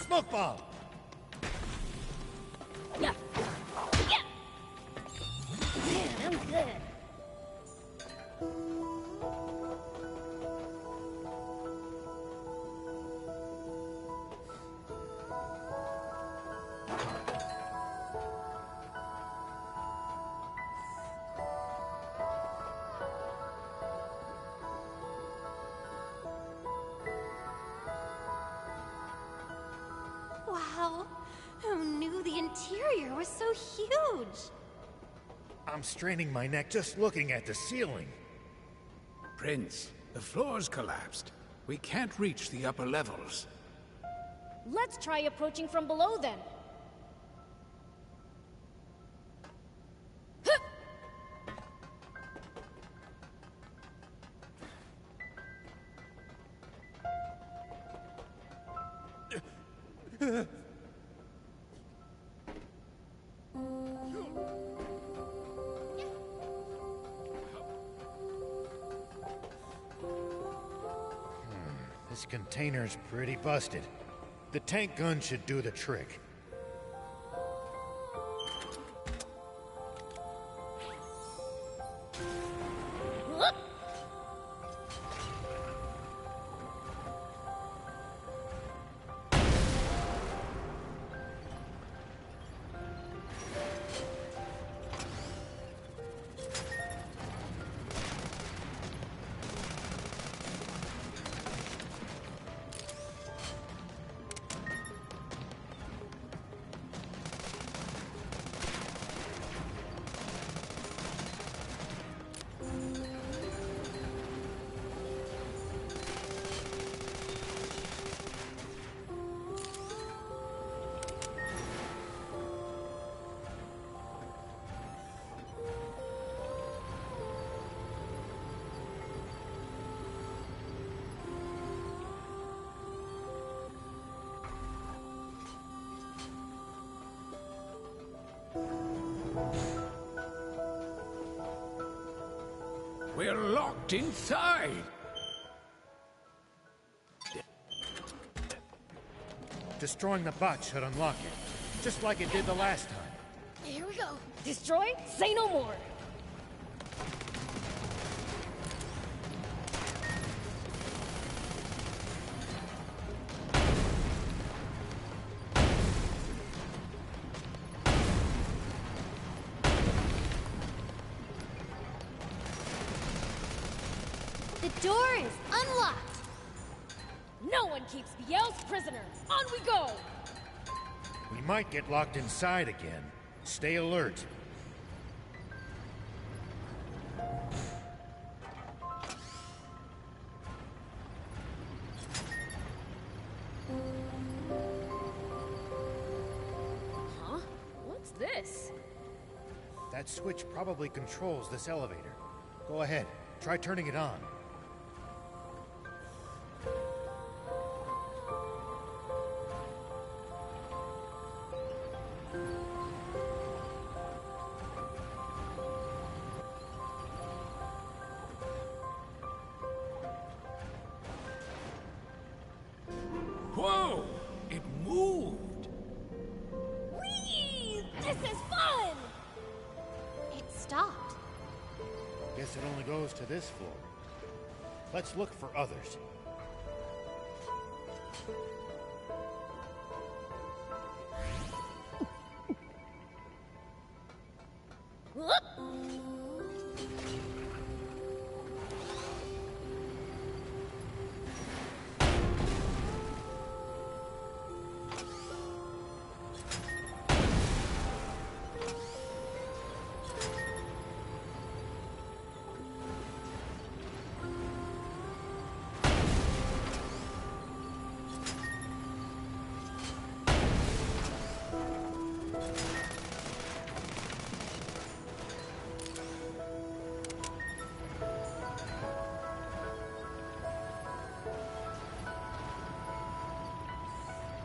Smoke bomb! Yeah. Yeah. Man, I'm good. Wow! Who knew the interior was so huge? I'm straining my neck just looking at the ceiling. Prince, the floor's collapsed. We can't reach the upper levels. Let's try approaching from below then. This container's pretty busted. The tank gun should do the trick. We're locked inside! Destroying the bot should unlock it, just like it did the last time. Here we go. Destroy, say no more. The door is unlocked! No one keeps Biel's prisoner. On we go! We might get locked inside again. Stay alert. Huh? What's this? That switch probably controls this elevator. Go ahead, try turning it on. Whoa! It moved! Whee! This is fun! It stopped. Guess it only goes to this floor. Let's look for others.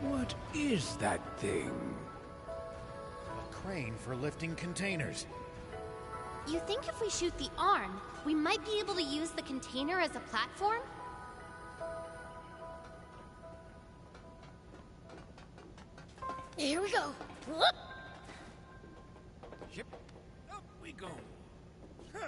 What is that thing? A crane for lifting containers. You think if we shoot the arm, we might be able to use the container as a platform? Here we go. Yep. Up we go. Huh.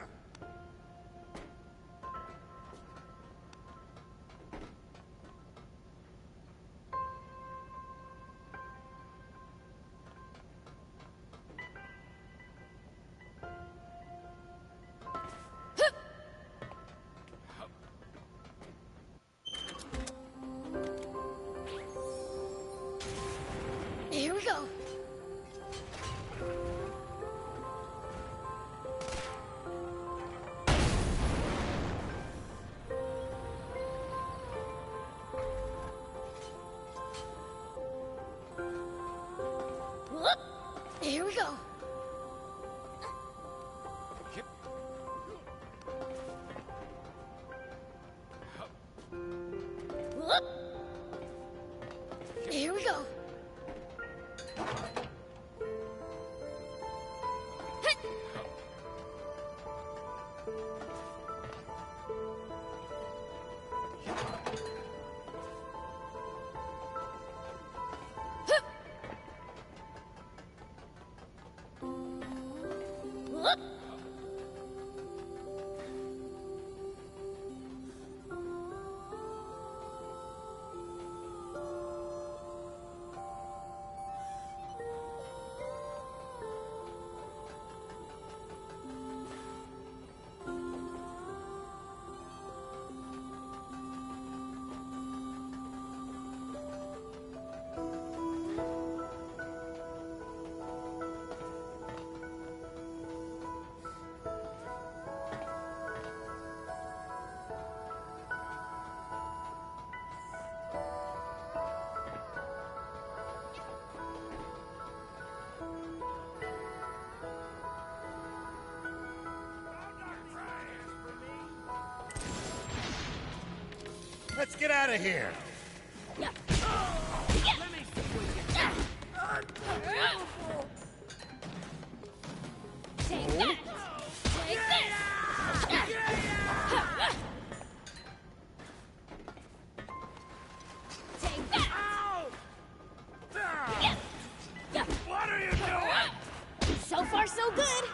Here we go. Let's get out of here. Take that! Take this! Take that! What are you doing? So far, so good.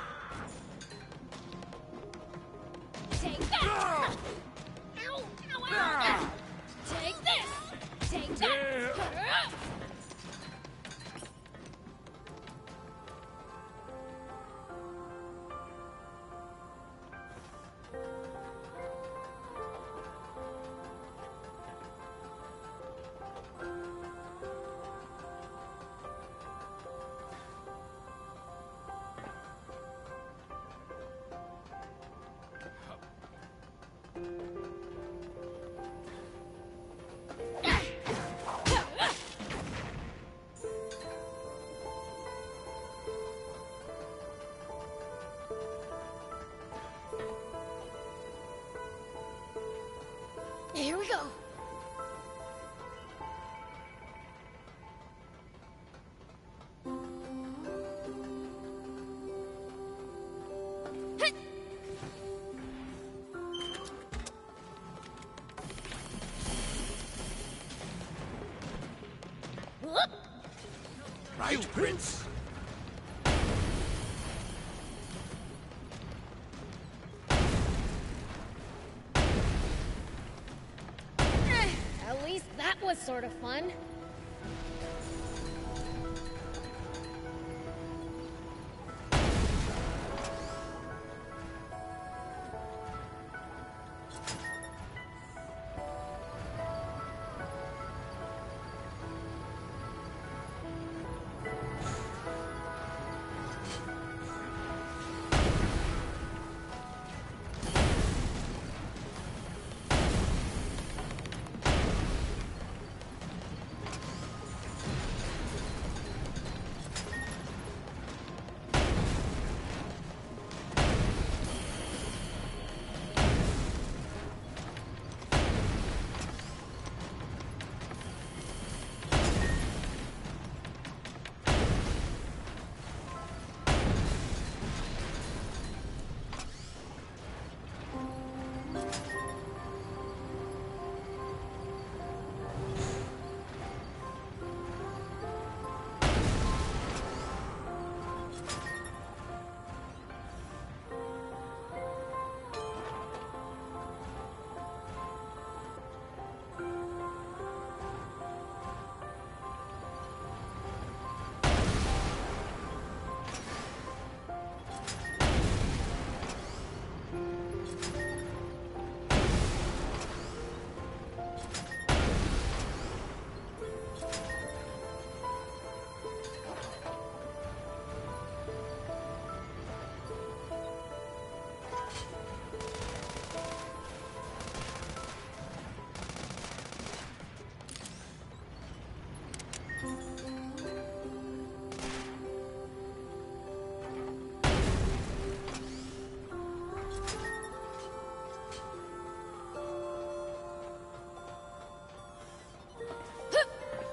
Take that! Ow! Ow, ow, ow. Take this! Take that! Here we go. Right, Prince? At least that was sort of fun.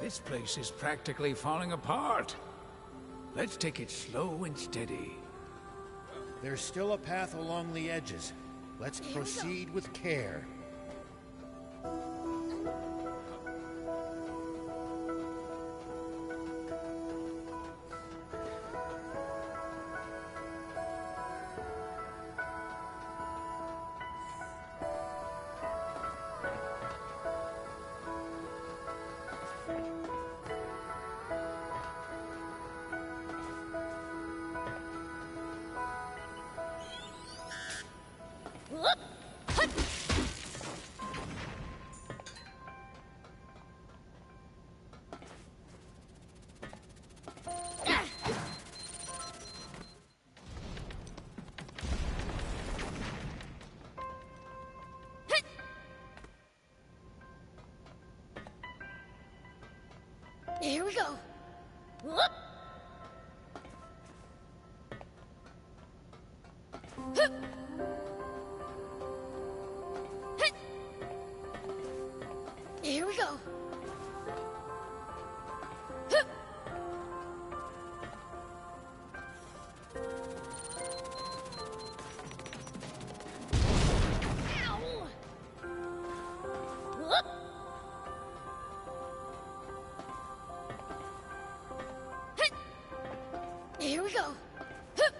This place is practically falling apart. Let's take it slow and steady. There's still a path along the edges. Let's proceed with care. Here we go. Whoop. Hup. Hit. Here we go. Hup. Ow. Whoop. Here we go. Hup.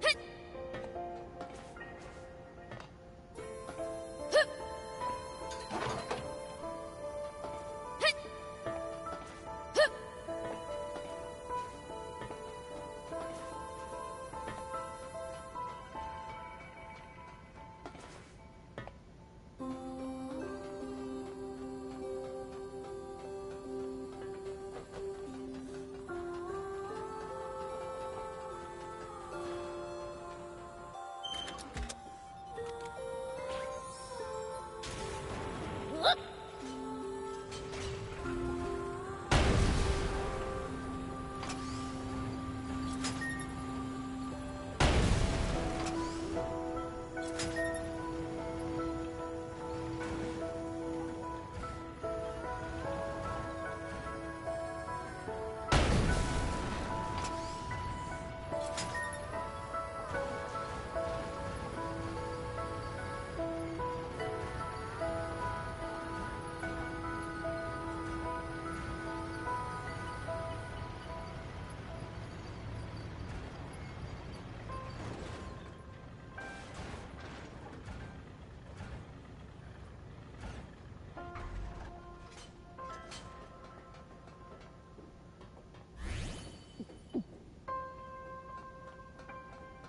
Hit. Hup. Hit. Hup. Whoop.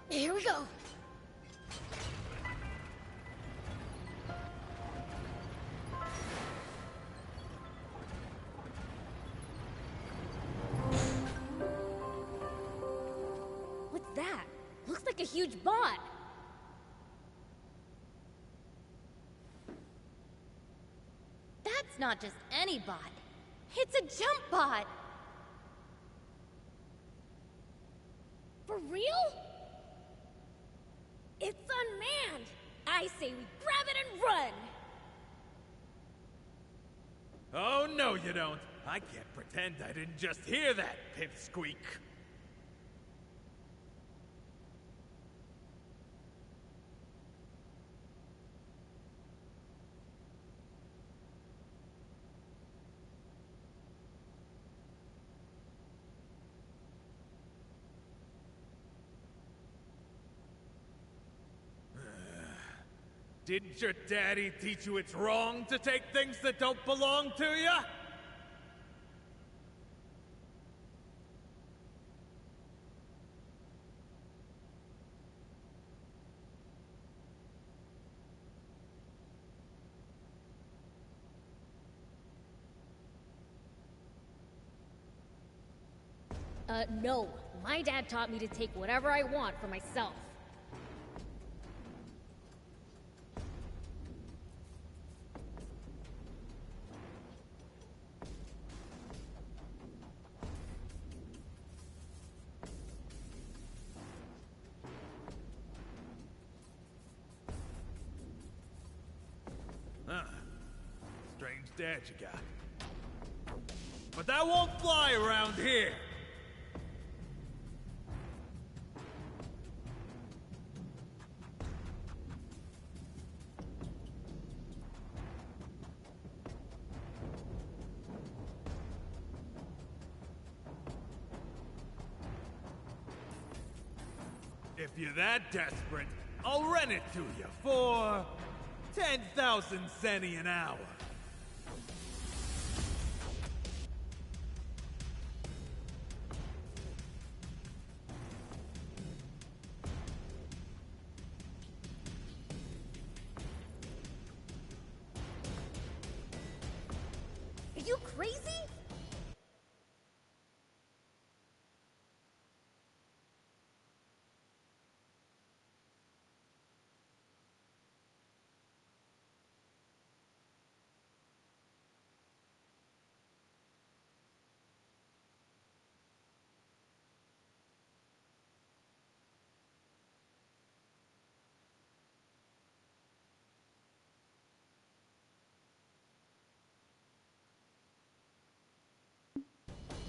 Here we go. What's that? Looks like a huge bot. That's not just any bot. It's a jump bot. For real? It's unmanned! I say we grab it and run! Oh, no you don't. I can't pretend I didn't just hear that pipsqueak. Didn't your daddy teach you it's wrong to take things that don't belong to you? No. My dad taught me to take whatever I want for myself. dad you got. But that won't fly around here! If you're that desperate, I'll rent it to you for 10,000 zenny an hour. Are you crazy?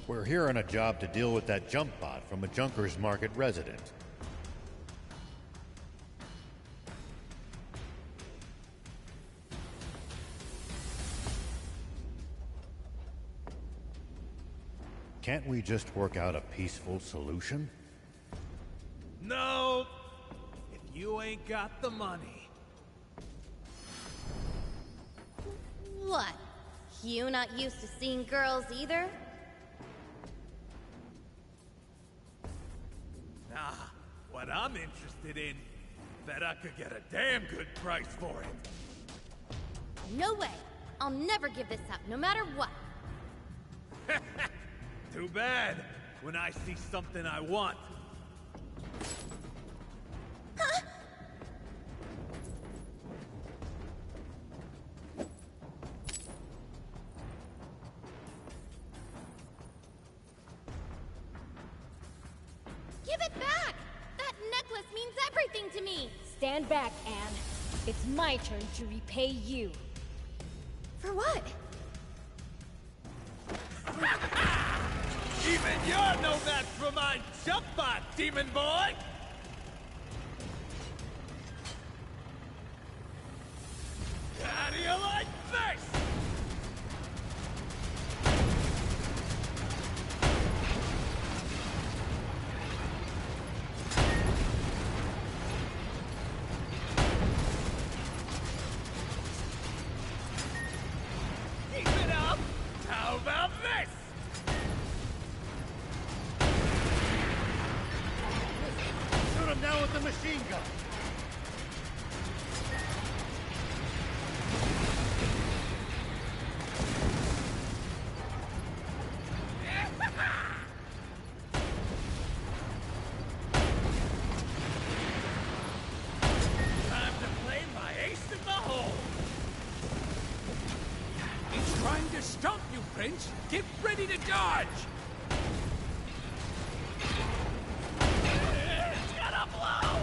We're here on a job to deal with that jump bot from a Junkers Market resident. Can't we just work out a peaceful solution? No! If you ain't got the money. What? You not used to seeing girls either? Nah, what I'm interested in, bet I could get a damn good price for it. No way. I'll never give this up, no matter what. Too bad, when I see something I want. Give it back! That necklace means everything to me! Stand back, Anne. It's my turn to repay you. For what? Even you're no match for my jump bot, demon boy! How do you like this? Keep it up! How about this? Shoot him down with the machine gun! Time to play my ace in the hole! He's trying to stop you, Prince. Get ready to dodge. It's gonna blow!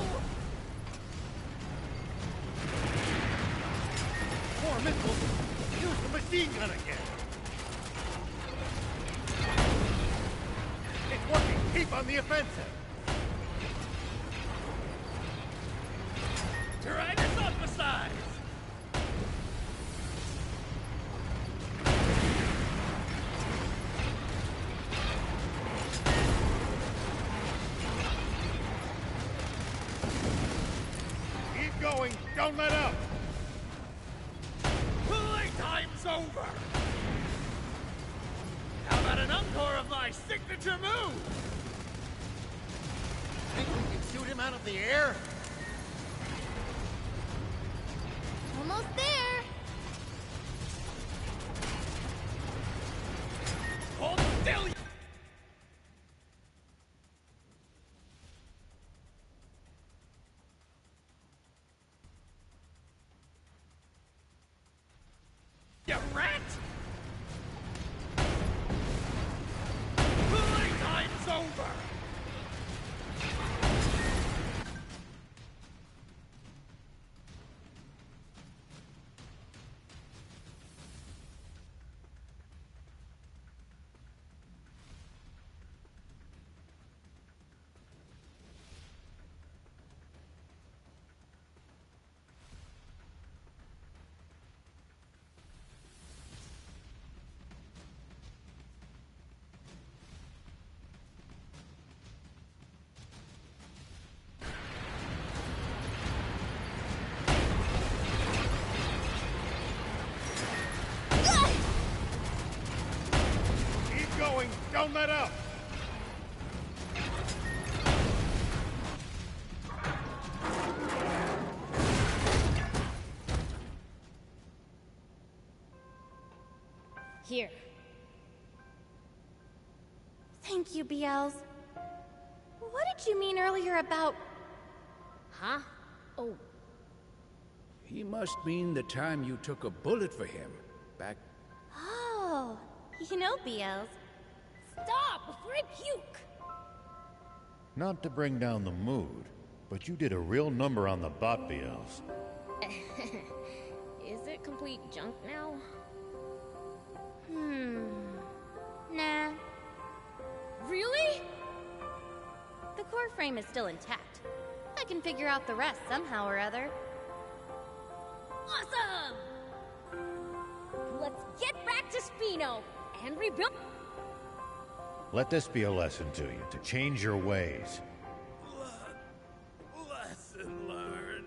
More missiles! Use the machine gun again! It's working! Keep on the offensive! Tyrannus on the sides! Keep going! Don't let up! Playtime's over! How about an encore of my signature move? Think we can shoot him out of the air? Almost there! Hold still! You rat! Playtime's over! Don't let up! Here. Thank you, BLs. What did you mean earlier about... Huh? Oh, He must mean the time you took a bullet for him. Back... Oh, you know, BLs. stop before I puke! Not to bring down the mood, but you did a real number on the bot BLs. Is it complete junk now? Nah. Really? The core frame is still intact. I can figure out the rest somehow or other. Awesome! Let's get back to Spino and rebuild. Let this be a lesson to you, to change your ways. Lesson learned.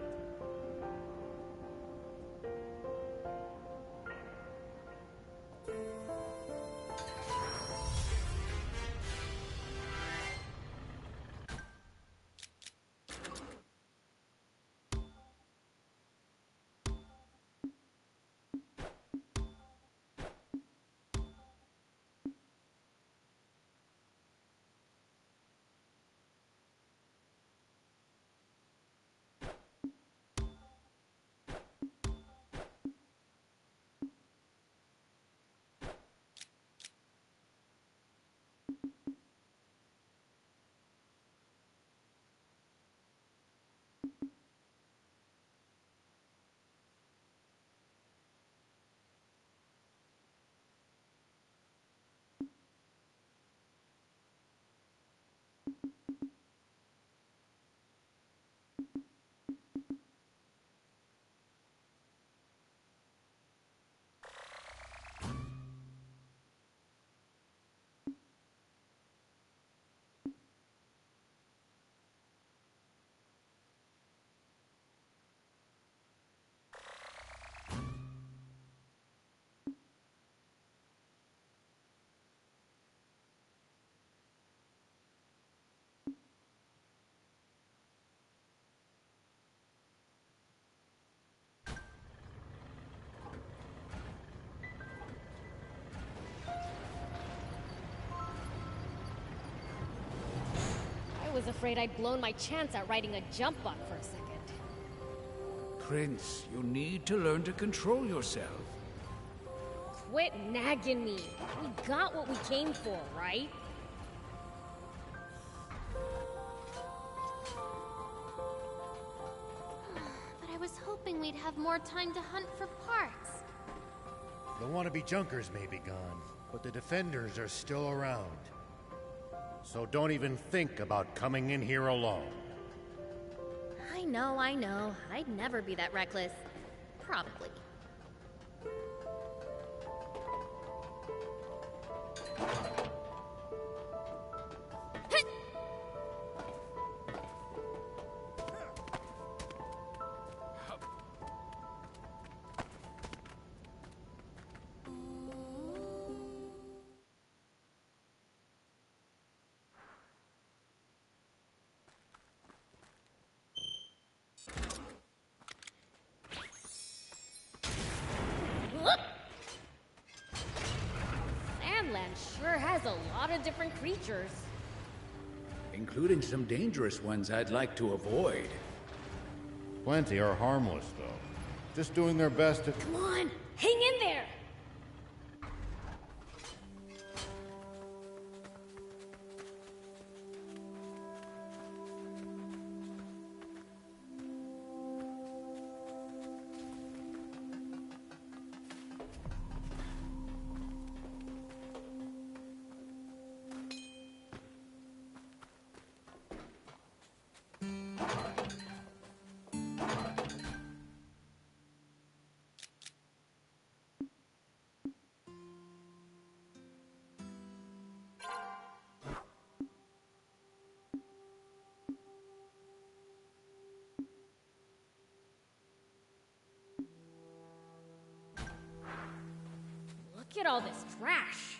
I was afraid I'd blown my chance at riding a jump bot for a second. Prince, you need to learn to control yourself. Quit nagging me. We got what we came for, right? But I was hoping we'd have more time to hunt for parts. The wannabe junkers may be gone, but the defenders are still around. So don't even think about coming in here alone. I know. I'd never be that reckless. Probably. Sandland sure has a lot of different creatures. Including some dangerous ones I'd like to avoid. Plenty are harmless, though. Just doing their best to... Come on, hang in there! Look at all this trash.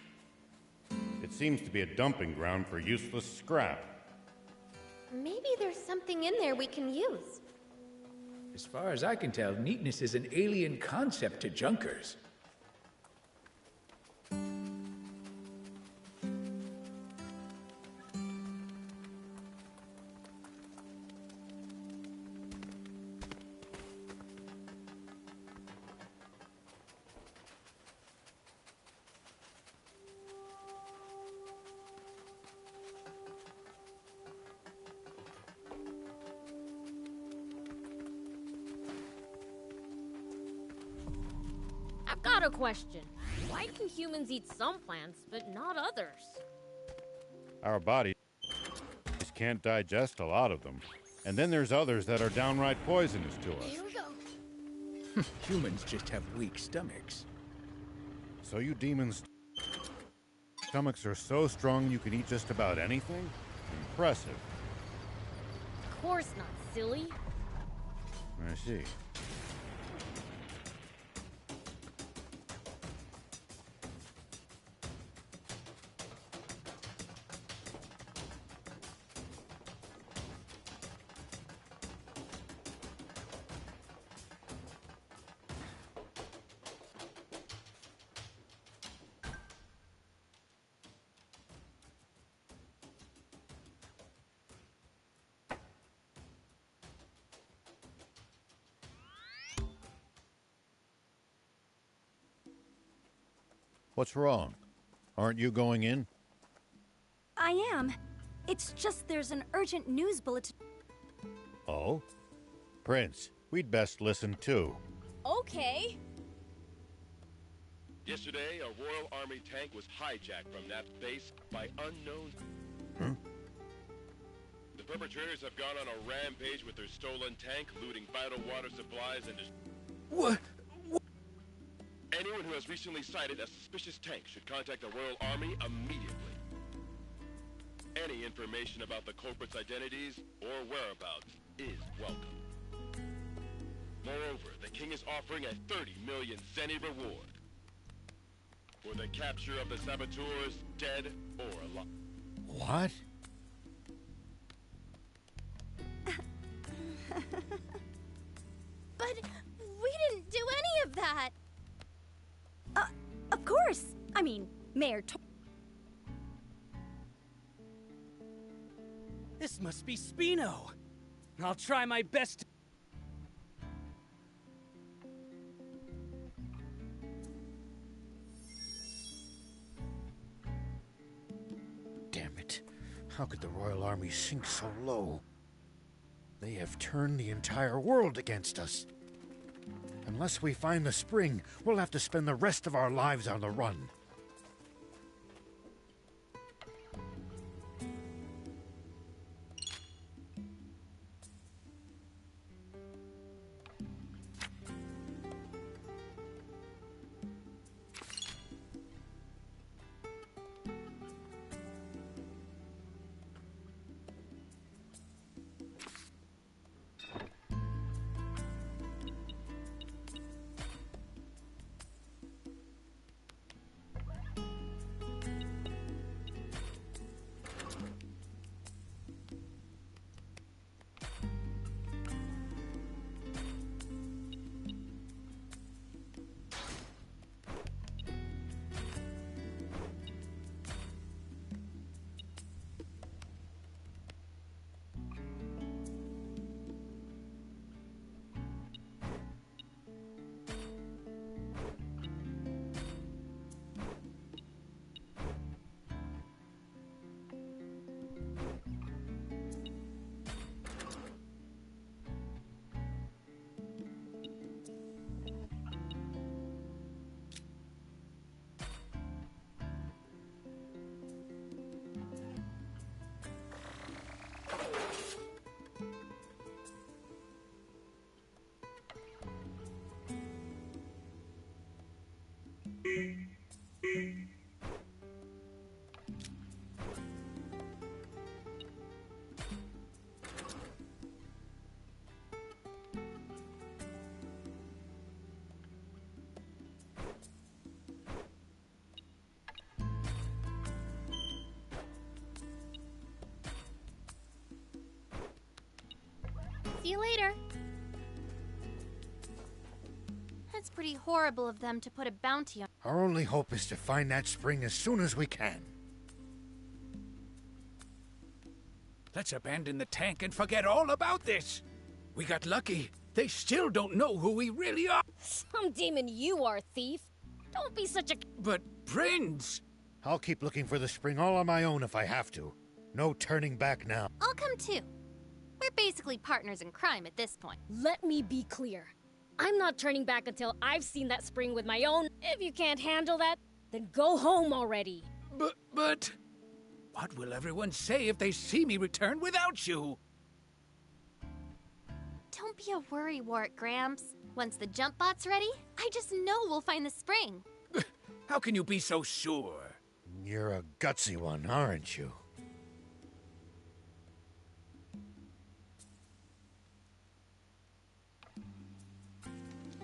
It's seems to be a dumping ground for useless scrap. Maybe there's something in there we can use. As far as I can tell, neatness is an alien concept to junkers. I've got a question. Why can humans eat some plants, but not others? Our bodies can't digest a lot of them. And then there's others that are downright poisonous to us. Here we go. Humans just have weak stomachs. So you demons' stomachs are so strong you can eat just about anything? Impressive. Of course not, silly. I see. What's wrong? Aren't you going in? I am. It's just there's an urgent news bulletin. Oh? Prince, we'd best listen too. Okay. Yesterday, a Royal Army tank was hijacked from that base by unknown... The perpetrators have gone on a rampage with their stolen tank, looting vital water supplies and... What? Anyone who has recently sighted a suspicious tank should contact the Royal Army immediately. Any information about the culprits' identities or whereabouts is welcome. Moreover, the king is offering a 30 million zenny reward for the capture of the saboteurs, dead or alive. What? But we didn't do any of that. Of course. I mean, Mayor This must be Spino. I'll try my best. Damn it. How could the Royal Army sink so low? They have turned the entire world against us. Unless we find the spring, we'll have to spend the rest of our lives on the run. See you later. That's pretty horrible of them to put a bounty on. Our only hope is to find that spring as soon as we can. Let's abandon the tank and forget all about this. We got lucky. They still don't know who we really are. Some demon you are, thief. Don't be such a... But, Prince! I'll keep looking for the spring all on my own if I have to. No turning back now. I'll come too. We're basically partners in crime at this point. Let me be clear. I'm not turning back until I've seen that spring with my own. If you can't handle that, then go home already. But... What will everyone say if they see me return without you? Don't be a worrywart, Gramps. Once the jump bot's ready, I just know we'll find the spring. How can you be so sure? You're a gutsy one, aren't you?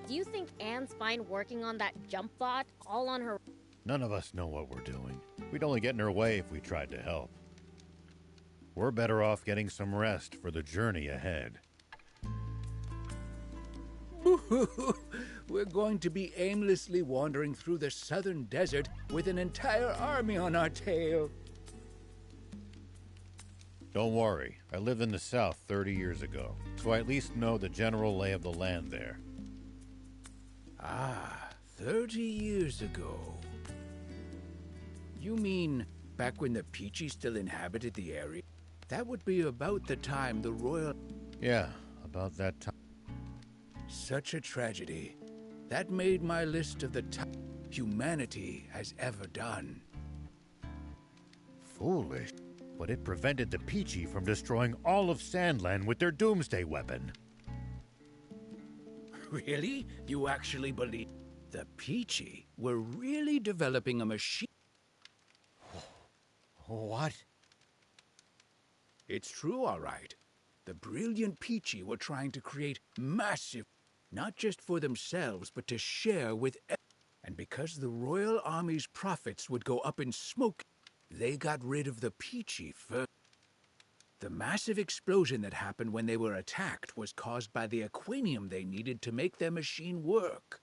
Do you think Anne's fine working on that jump bot all on her... None of us know what we're doing. We'd only get in her way if we tried to help. We're better off getting some rest for the journey ahead. We're going to be aimlessly wandering through the southern desert with an entire army on our tail. Don't worry, I lived in the south 30 years ago, so I at least know the general lay of the land there. Ah, 30 years ago. You mean back when the Peachy still inhabited the area? That would be about the time the royal... Yeah, about that time. Such a tragedy. That made my list of the top humanity has ever done. Foolish, but it prevented the Peachy from destroying all of Sandland with their doomsday weapon. Really? You actually believe the Peachy were really developing a machine? What? It's true, all right. The brilliant Peachy were trying to create massive, not just for themselves, but to share with and because the Royal Army's profits would go up in smoke, they got rid of the Peachy first. The massive explosion that happened when they were attacked was caused by the aquanium they needed to make their machine work,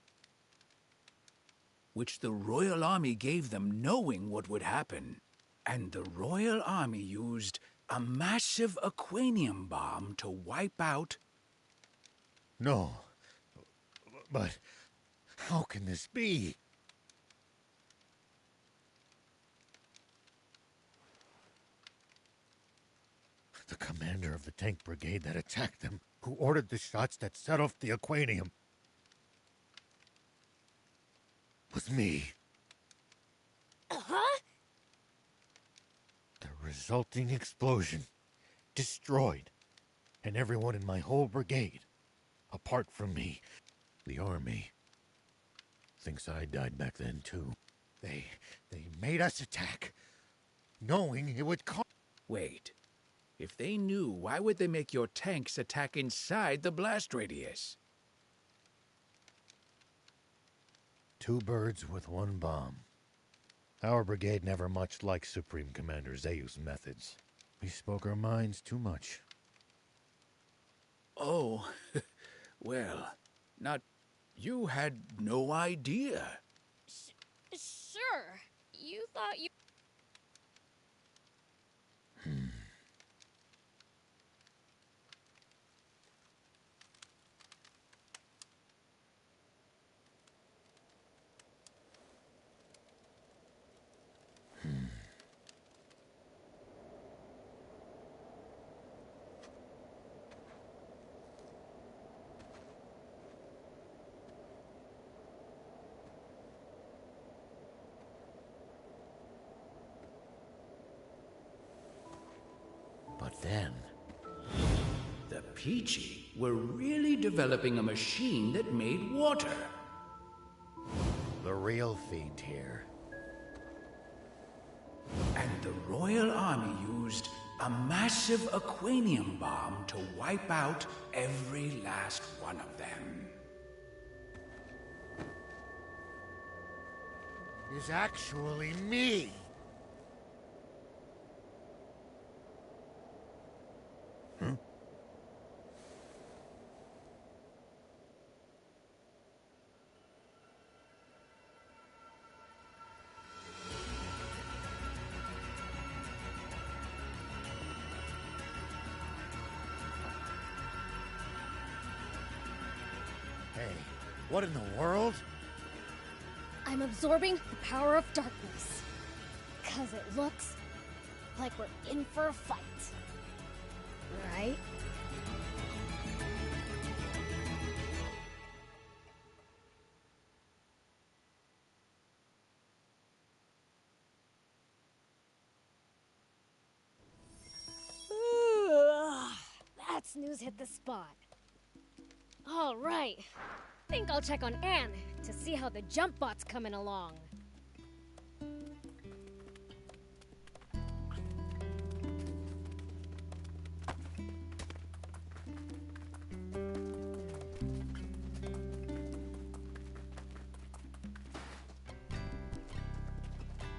which the Royal Army gave them knowing what would happen. And the Royal Army used a massive aquanium bomb to wipe out... No. But how can this be? The commander of the tank brigade that attacked them, who ordered the shots that set off the aquanium, was me. Huh? The resulting explosion destroyed, and everyone in my whole brigade, apart from me, the army, thinks I died back then too. They made us attack, knowing it would cost... Wait. If they knew, why would they make your tanks attack inside the blast radius? 2 birds with 1 bomb. Our brigade never much liked Supreme Commander Zayu's methods. We spoke our minds too much. Oh, well, not... You had no idea. Sure. You thought you... But then... The Peachy were really developing a machine that made water. The real fiend here. And the Royal Army used a massive aquanium bomb to wipe out every last one of them. Is actually me. What in the world? I'm absorbing the power of darkness. 'Cause it looks like we're in for a fight. Right? That snooze hit the spot. All right. Think I'll check on Anne to see how the jump bot's coming along.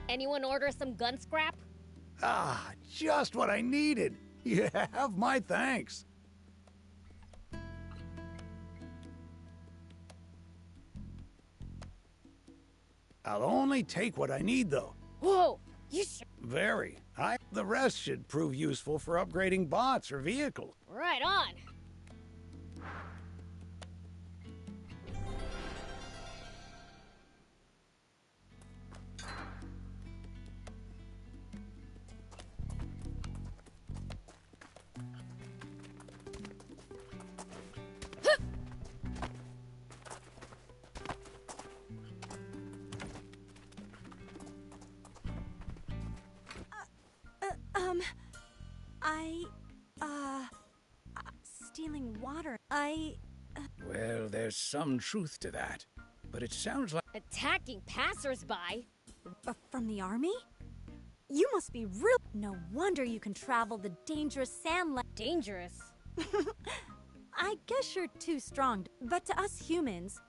Anyone order some gun scrap? Ah, just what I needed. You have my thanks. I'll only take what I need, though. Whoa! You Very. The rest should prove useful for upgrading bots or vehicles. Right on! Stealing water. Well, there's some truth to that. But it sounds like... Attacking passersby? From the army? You must be real. No wonder you can travel the dangerous Sandland. Dangerous? I guess you're too strong. But to us humans,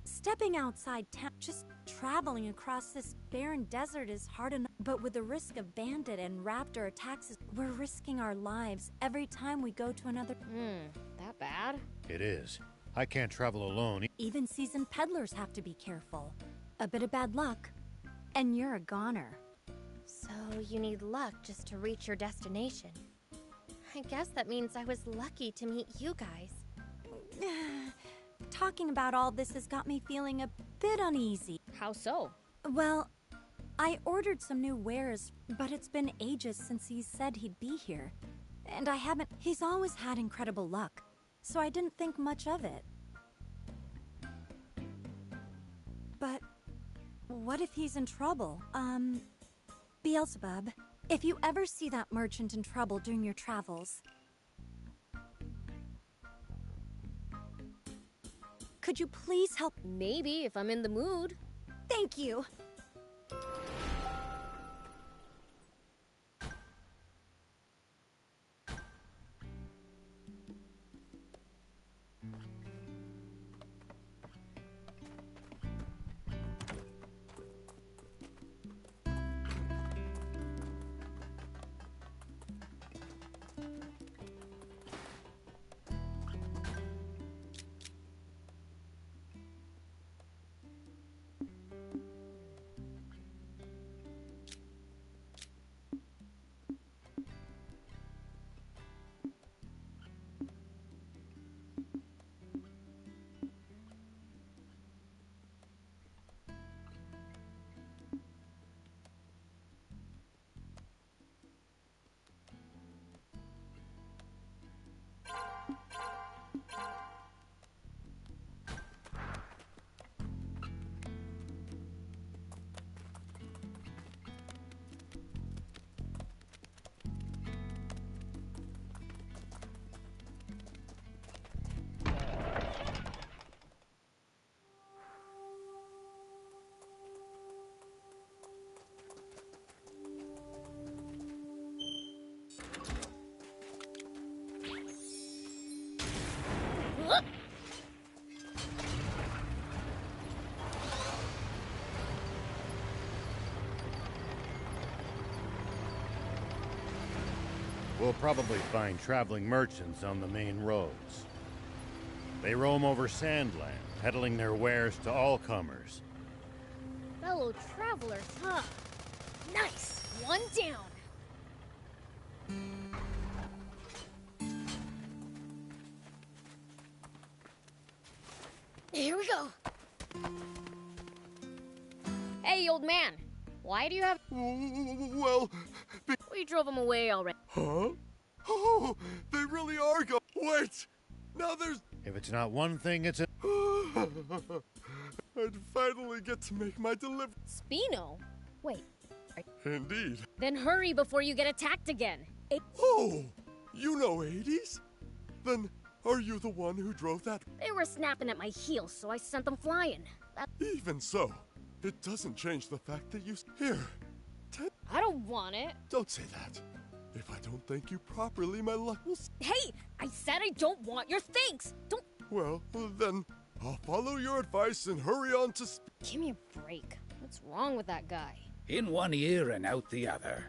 stepping outside town, just traveling across this barren desert is hard enough. But with the risk of bandit and raptor attacks, we're risking our lives every time we go to another. That bad? It is. I can't travel alone. Even seasoned peddlers have to be careful. A bit of bad luck, and you're a goner. So you need luck just to reach your destination. I guess that means I was lucky to meet you guys. Talking about all this has got me feeling a bit uneasy. How so? Well, I ordered some new wares, but it's been ages since he said he'd be here. And I haven't. He's always had incredible luck, so I didn't think much of it. But what if he's in trouble? Beelzebub, if you ever see that merchant in trouble during your travels, could you please help? Maybe, if I'm in the mood. Thank you. We'll probably find traveling merchants on the main roads. They roam over Sandland, peddling their wares to all comers. Fellow travelers, huh? Nice! One down! Here we go! Hey, old man. Why do you have... Well... We drove him away already. Huh? Oh, they really are go... Wait! Now there's... If it's not one thing, it's a... I'd finally get to make my delivery. Spino? Wait. Indeed. Then hurry before you get attacked again. Oh! You know Hades? Then are you the one who drove that? They were snapping at my heels, so I sent them flying. Even so, it doesn't change the fact that you... Here. I don't want it. Don't say that. If I don't thank you properly, my luck will... Hey! I said I don't want your thanks! Don't... Well, then, I'll follow your advice and hurry on to... Give me a break. What's wrong with that guy? In one ear and out the other.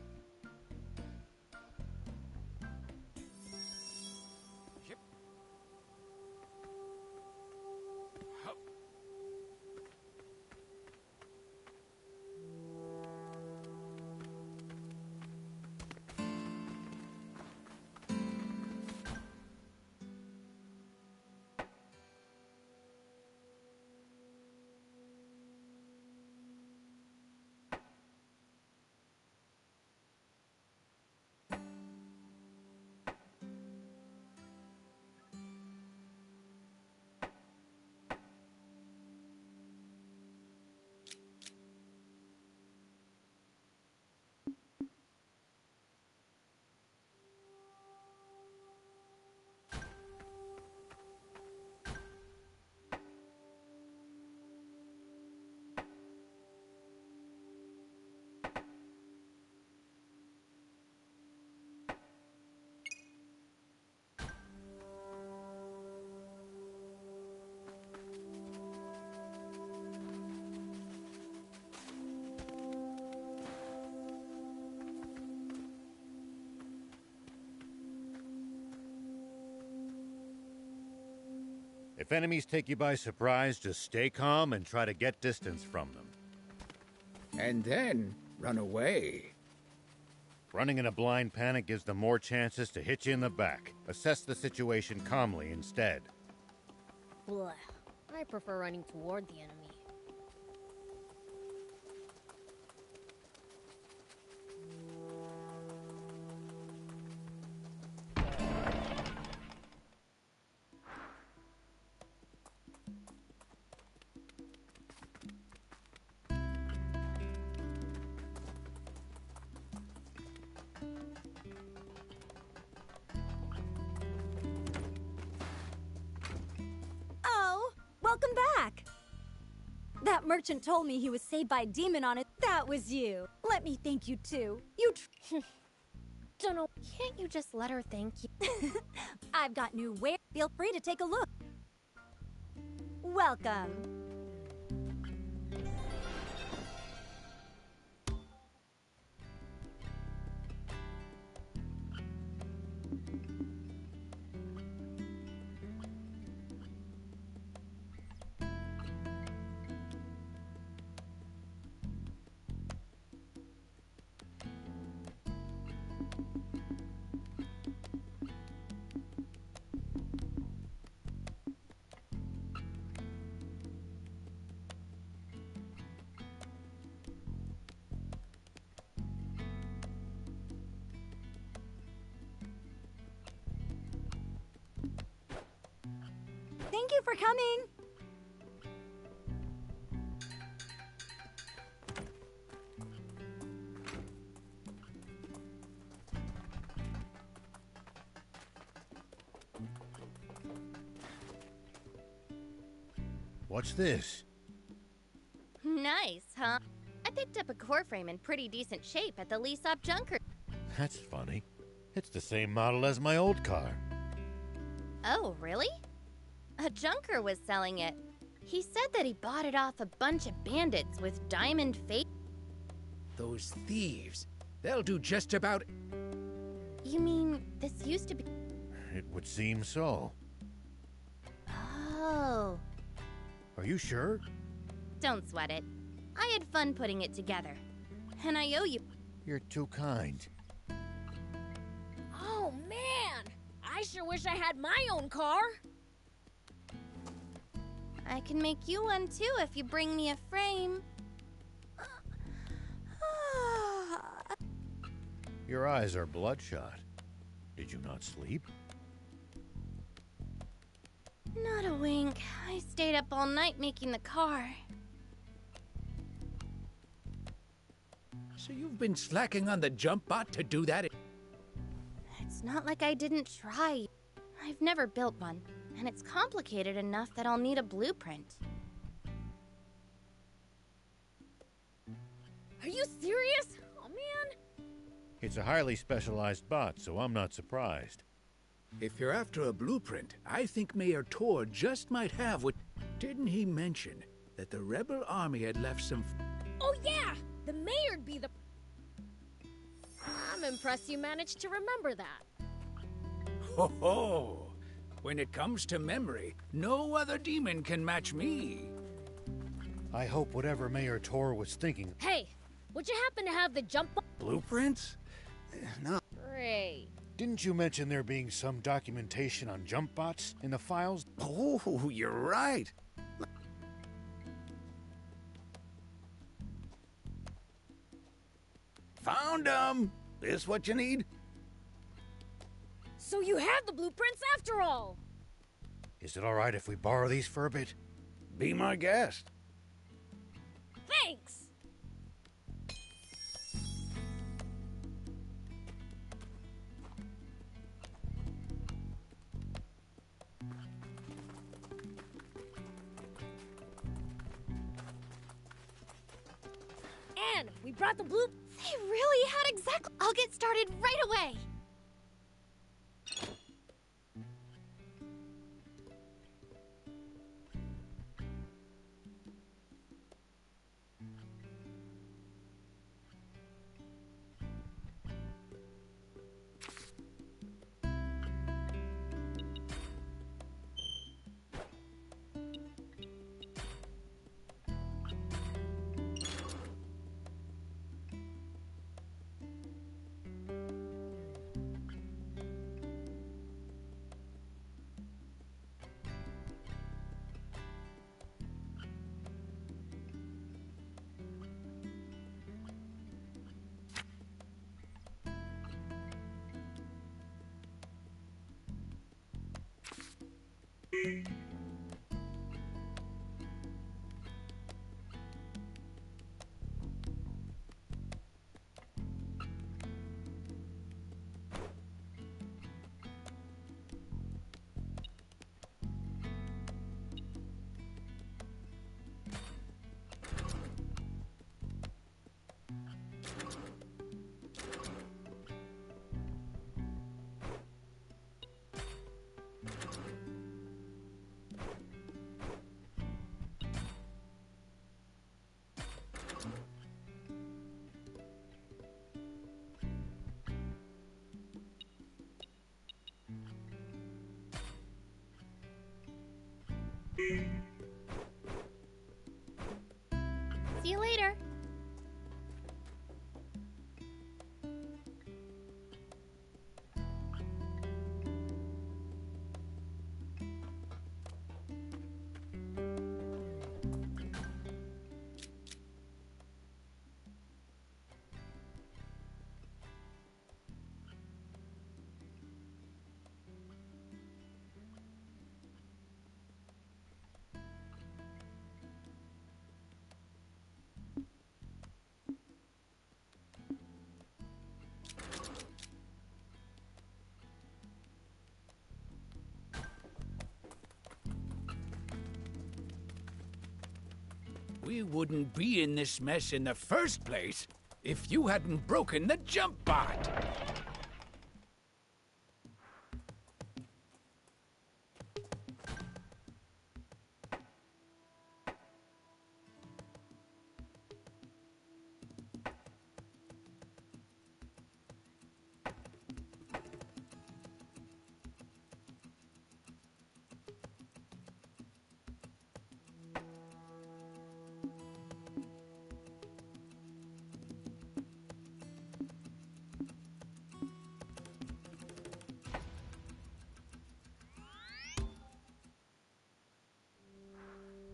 If enemies take you by surprise, just stay calm and try to get distance from them. And then run away. Running in a blind panic gives them more chances to hit you in the back. Assess the situation calmly instead. Blah. I prefer running toward the enemy. Welcome back! That merchant told me he was saved by a demon on it. That was you. Let me thank you too. You Don't know. Can't you just let her thank you? I've got new wares. Feel free to take a look. Welcome. Thank you for coming. What's this? Nice, huh? I picked up a core frame in pretty decent shape at the Leesop Junker. That's funny. It's the same model as my old car. Oh, really? A junker was selling it. He said that he bought it off a bunch of bandits with diamond face. Those thieves. They'll do just about... You mean this used to be... It would seem so. Oh. Are you sure? Don't sweat it. I had fun putting it together. And I owe you... You're too kind. Oh, man! I sure wish I had my own car! I can make you one too if you bring me a frame. Your eyes are bloodshot. Did you not sleep? Not a wink. I stayed up all night making the car. So you've been slacking on the jump bot to do that? It's not like I didn't try. I've never built one, and it's complicated enough that I'll need a blueprint. Are you serious? Oh, man. It's a highly specialized bot, so I'm not surprised. If you're after a blueprint, I think Mayor Tor just might have what... Didn't he mention that the rebel army had left some... Oh, yeah! The mayor'd be the... I'm impressed you managed to remember that. Ho ho! When it comes to memory, no other demon can match me. I hope whatever Mayor Tor was thinking... Hey, would you happen to have the jump... Blueprints? No. Great. Didn't you mention there being some documentation on jump bots in the files? Oh, you're right. Found 'em! This what you need? So you have the blueprints after all! Is it all right if we borrow these for a bit? Be my guest. Thanks! And we brought the blue... They really had exactly... I'll get started right away. See you later. We wouldn't be in this mess in the first place if you hadn't broken the jump bot.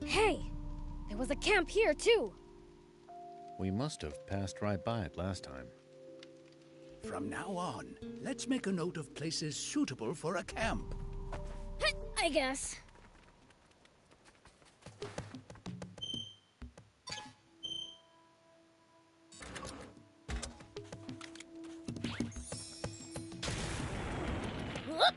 Hey! There was a camp here, too! We must have passed right by it last time. From now on, let's make a note of places suitable for a camp. I guess. Whoop.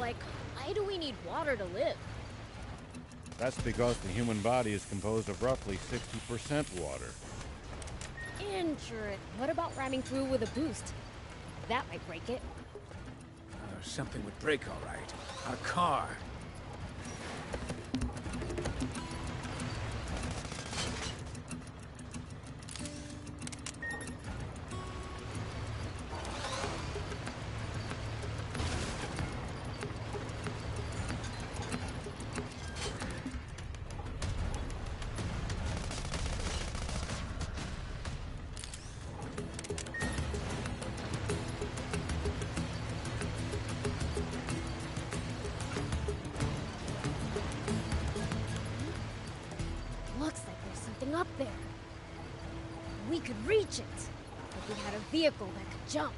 Like, why do we need water to live? That's because the human body is composed of roughly 60% water. Interesting. What about ramming through with a boost? That might break it. Something would break, all right. Our car. Looks like there's something up there. We could reach it if we had a vehicle that could jump.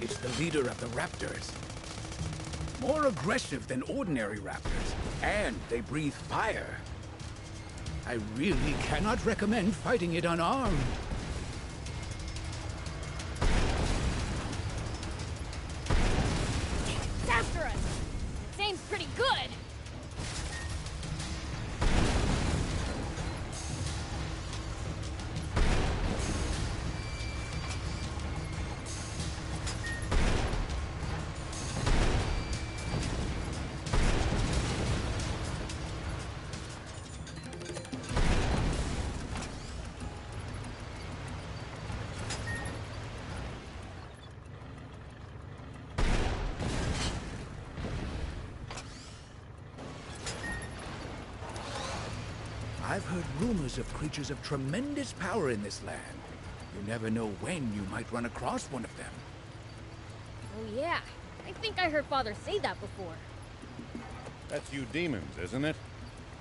It's the leader of the raptors. More aggressive than ordinary raptors, and they breathe fire. I really cannot recommend fighting it unarmed. It's after us! Its aim's pretty good! I've heard rumors of creatures of tremendous power in this land. You never know when you might run across one of them. Oh yeah, I think I heard Father say that before. That's you demons, isn't it?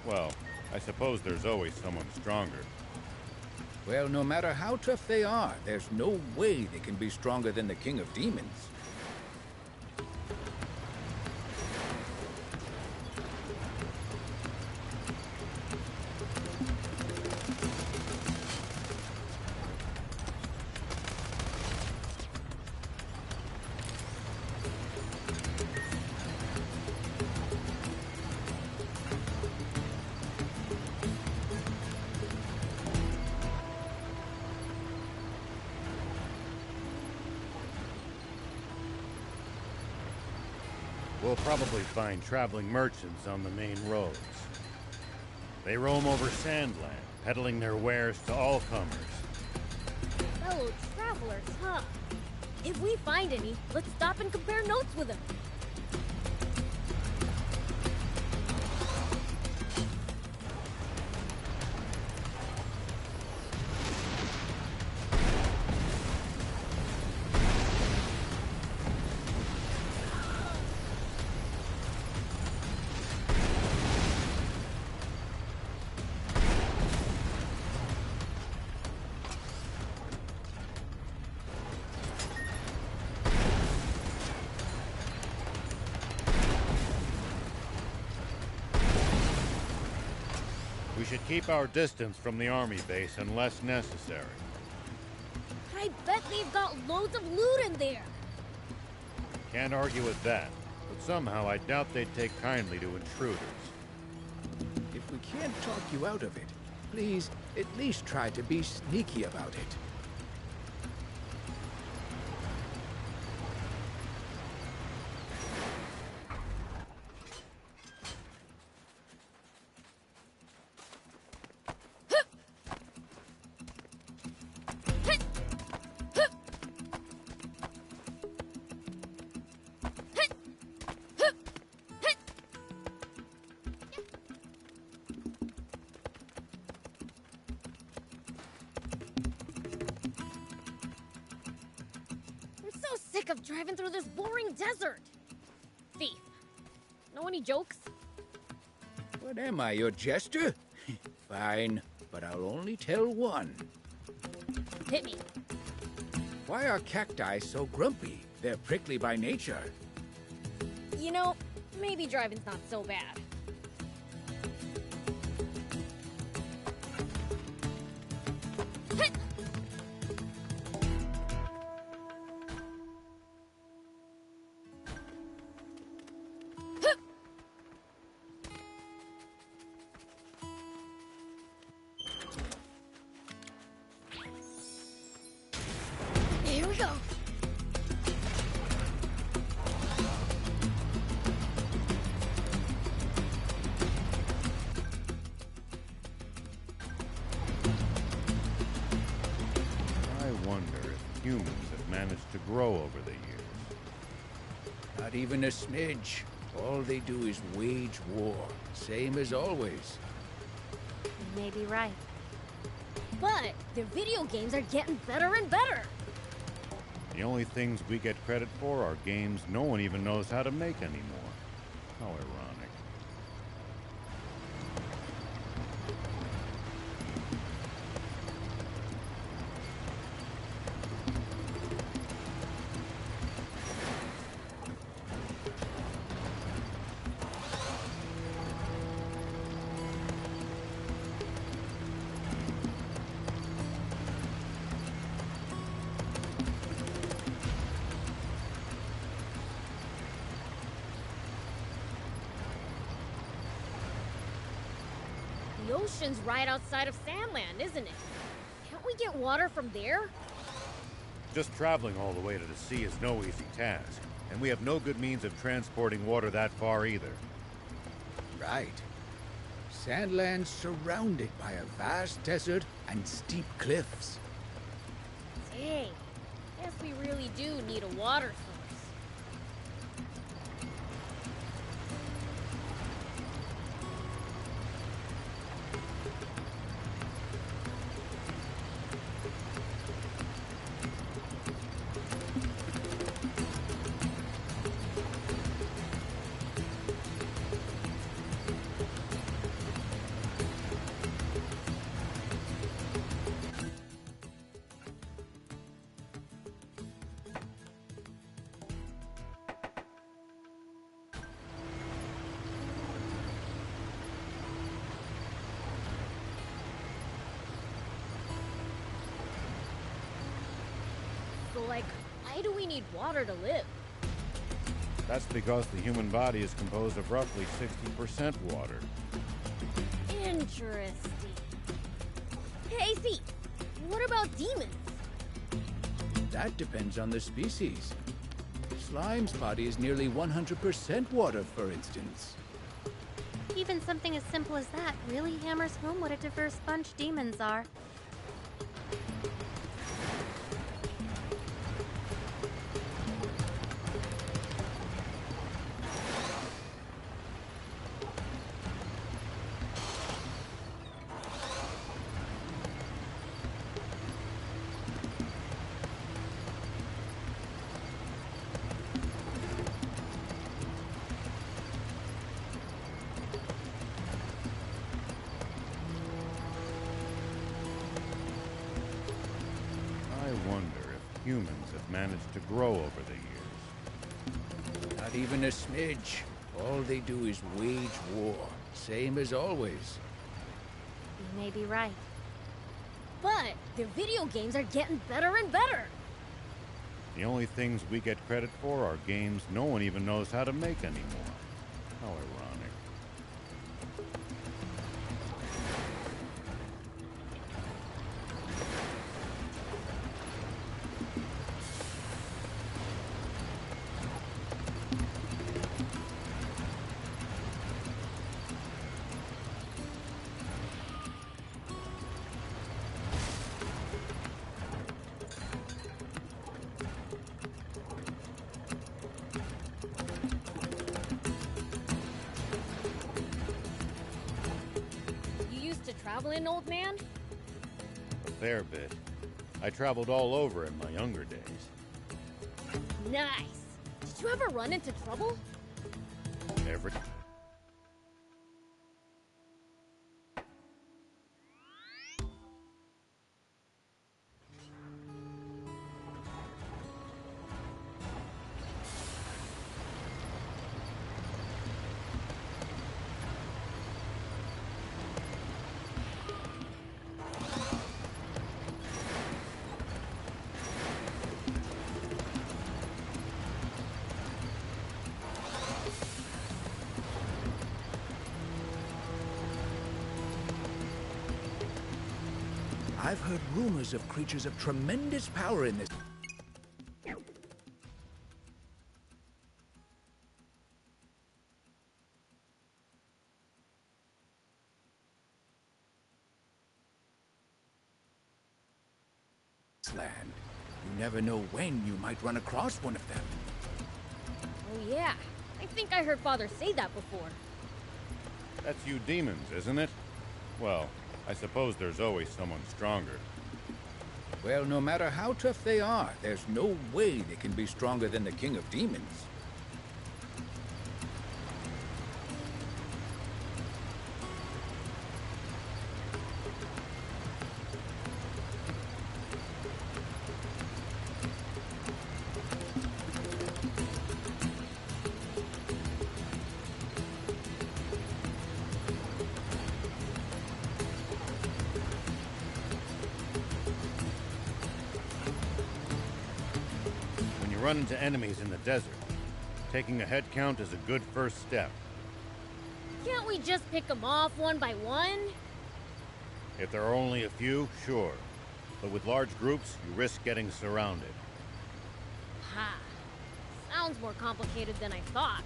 Well, I suppose there's always someone stronger. Well, no matter how tough they are, there's no way they can be stronger than the King of Demons. We'll probably find traveling merchants on the main roads. They roam over Sandland, peddling their wares to all comers. Fellow travelers, huh? If we find any, let's stop and compare notes with them. We should keep our distance from the army base unless necessary. I bet they've got loads of loot in there. Can't argue with that. But somehow I doubt they'd take kindly to intruders. If we can't talk you out of it, please at least try to be sneaky about it. I'm so sick of driving through this boring desert. Thief, know any jokes? What am I, your jester? Fine, but I'll only tell one. Hit me. Why are cacti so grumpy? They're prickly by nature. You know, maybe driving's not so bad. Here we go. I wonder if humans have managed to grow over the years. Not even a smidge. All they do is wage war, same as always. You may be right. But their video games are getting better and better. The only things we get credit for are games no one even knows how to make anymore. How ironic. The ocean's right outside of Sandland, isn't it? Can't we get water from there? Just traveling all the way to the sea is no easy task, and we have no good means of transporting water that far either. Right. Sandland's surrounded by a vast desert and steep cliffs. Dang, guess we really do need a water source. So, like, why do we need water to live? That's because the human body is composed of roughly 60% water. Interesting. Hey, Thief, what about demons? That depends on the species. Slime's body is nearly 100% water, for instance. Even something as simple as that really hammers home what a diverse bunch demons are. I wonder if humans have managed to grow over the years. Not even a smidge. All they do is wage war, same as always. You may be right. But their video games are getting better and better. The only things we get credit for are games no one even knows how to make anymore. How ironic. Traveling, old man? A fair bit. I traveled all over in my younger days. Nice! Did you ever run into trouble? Every... I've heard rumors of creatures of tremendous power in this land. You never know when you might run across one of them. Oh yeah, I think I heard Father say that before. That's you demons, isn't it? Well, I suppose there's always someone stronger. Well, no matter how tough they are, there's no way they can be stronger than the King of Demons. Run into enemies in the desert. Taking a head count is a good first step. Can't we just pick them off one by one? If there are only a few, sure. But with large groups, you risk getting surrounded. Ha! Sounds more complicated than I thought.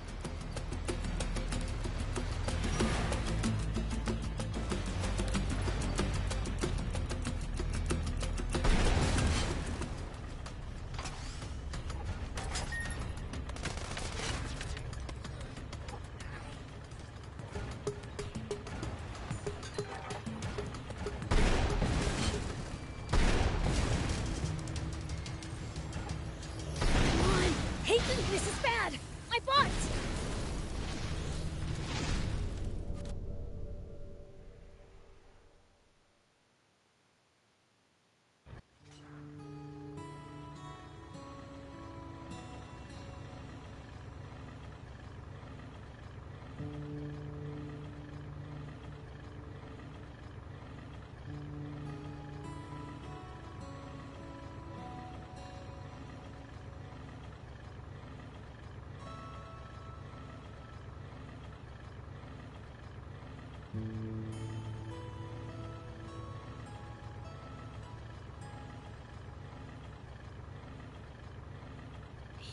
This is bad! My butt!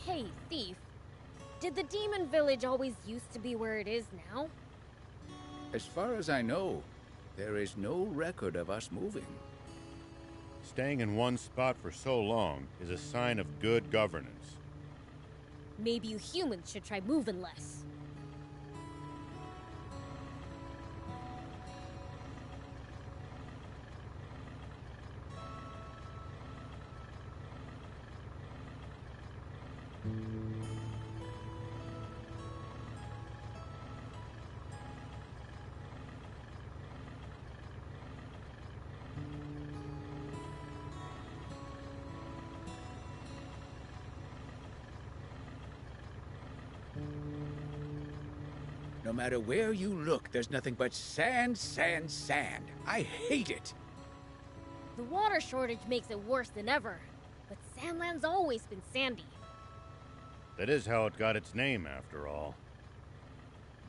Hey, thief. Did the demon village always used to be where it is now? As far as I know, there is no record of us moving. Staying in one spot for so long is a sign of good governance. Maybe you humans should try moving less. No matter where you look, there's nothing but sand, sand, sand. I hate it. The water shortage makes it worse than ever. but Sandland's always been sandy. That is how it got its name, after all.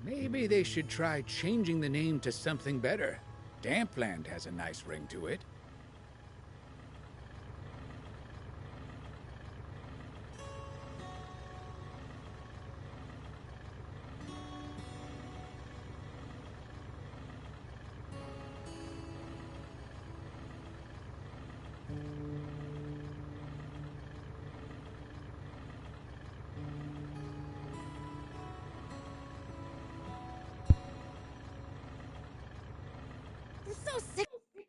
Maybe they should try changing the name to something better. Dampland has a nice ring to it. I'm so sick.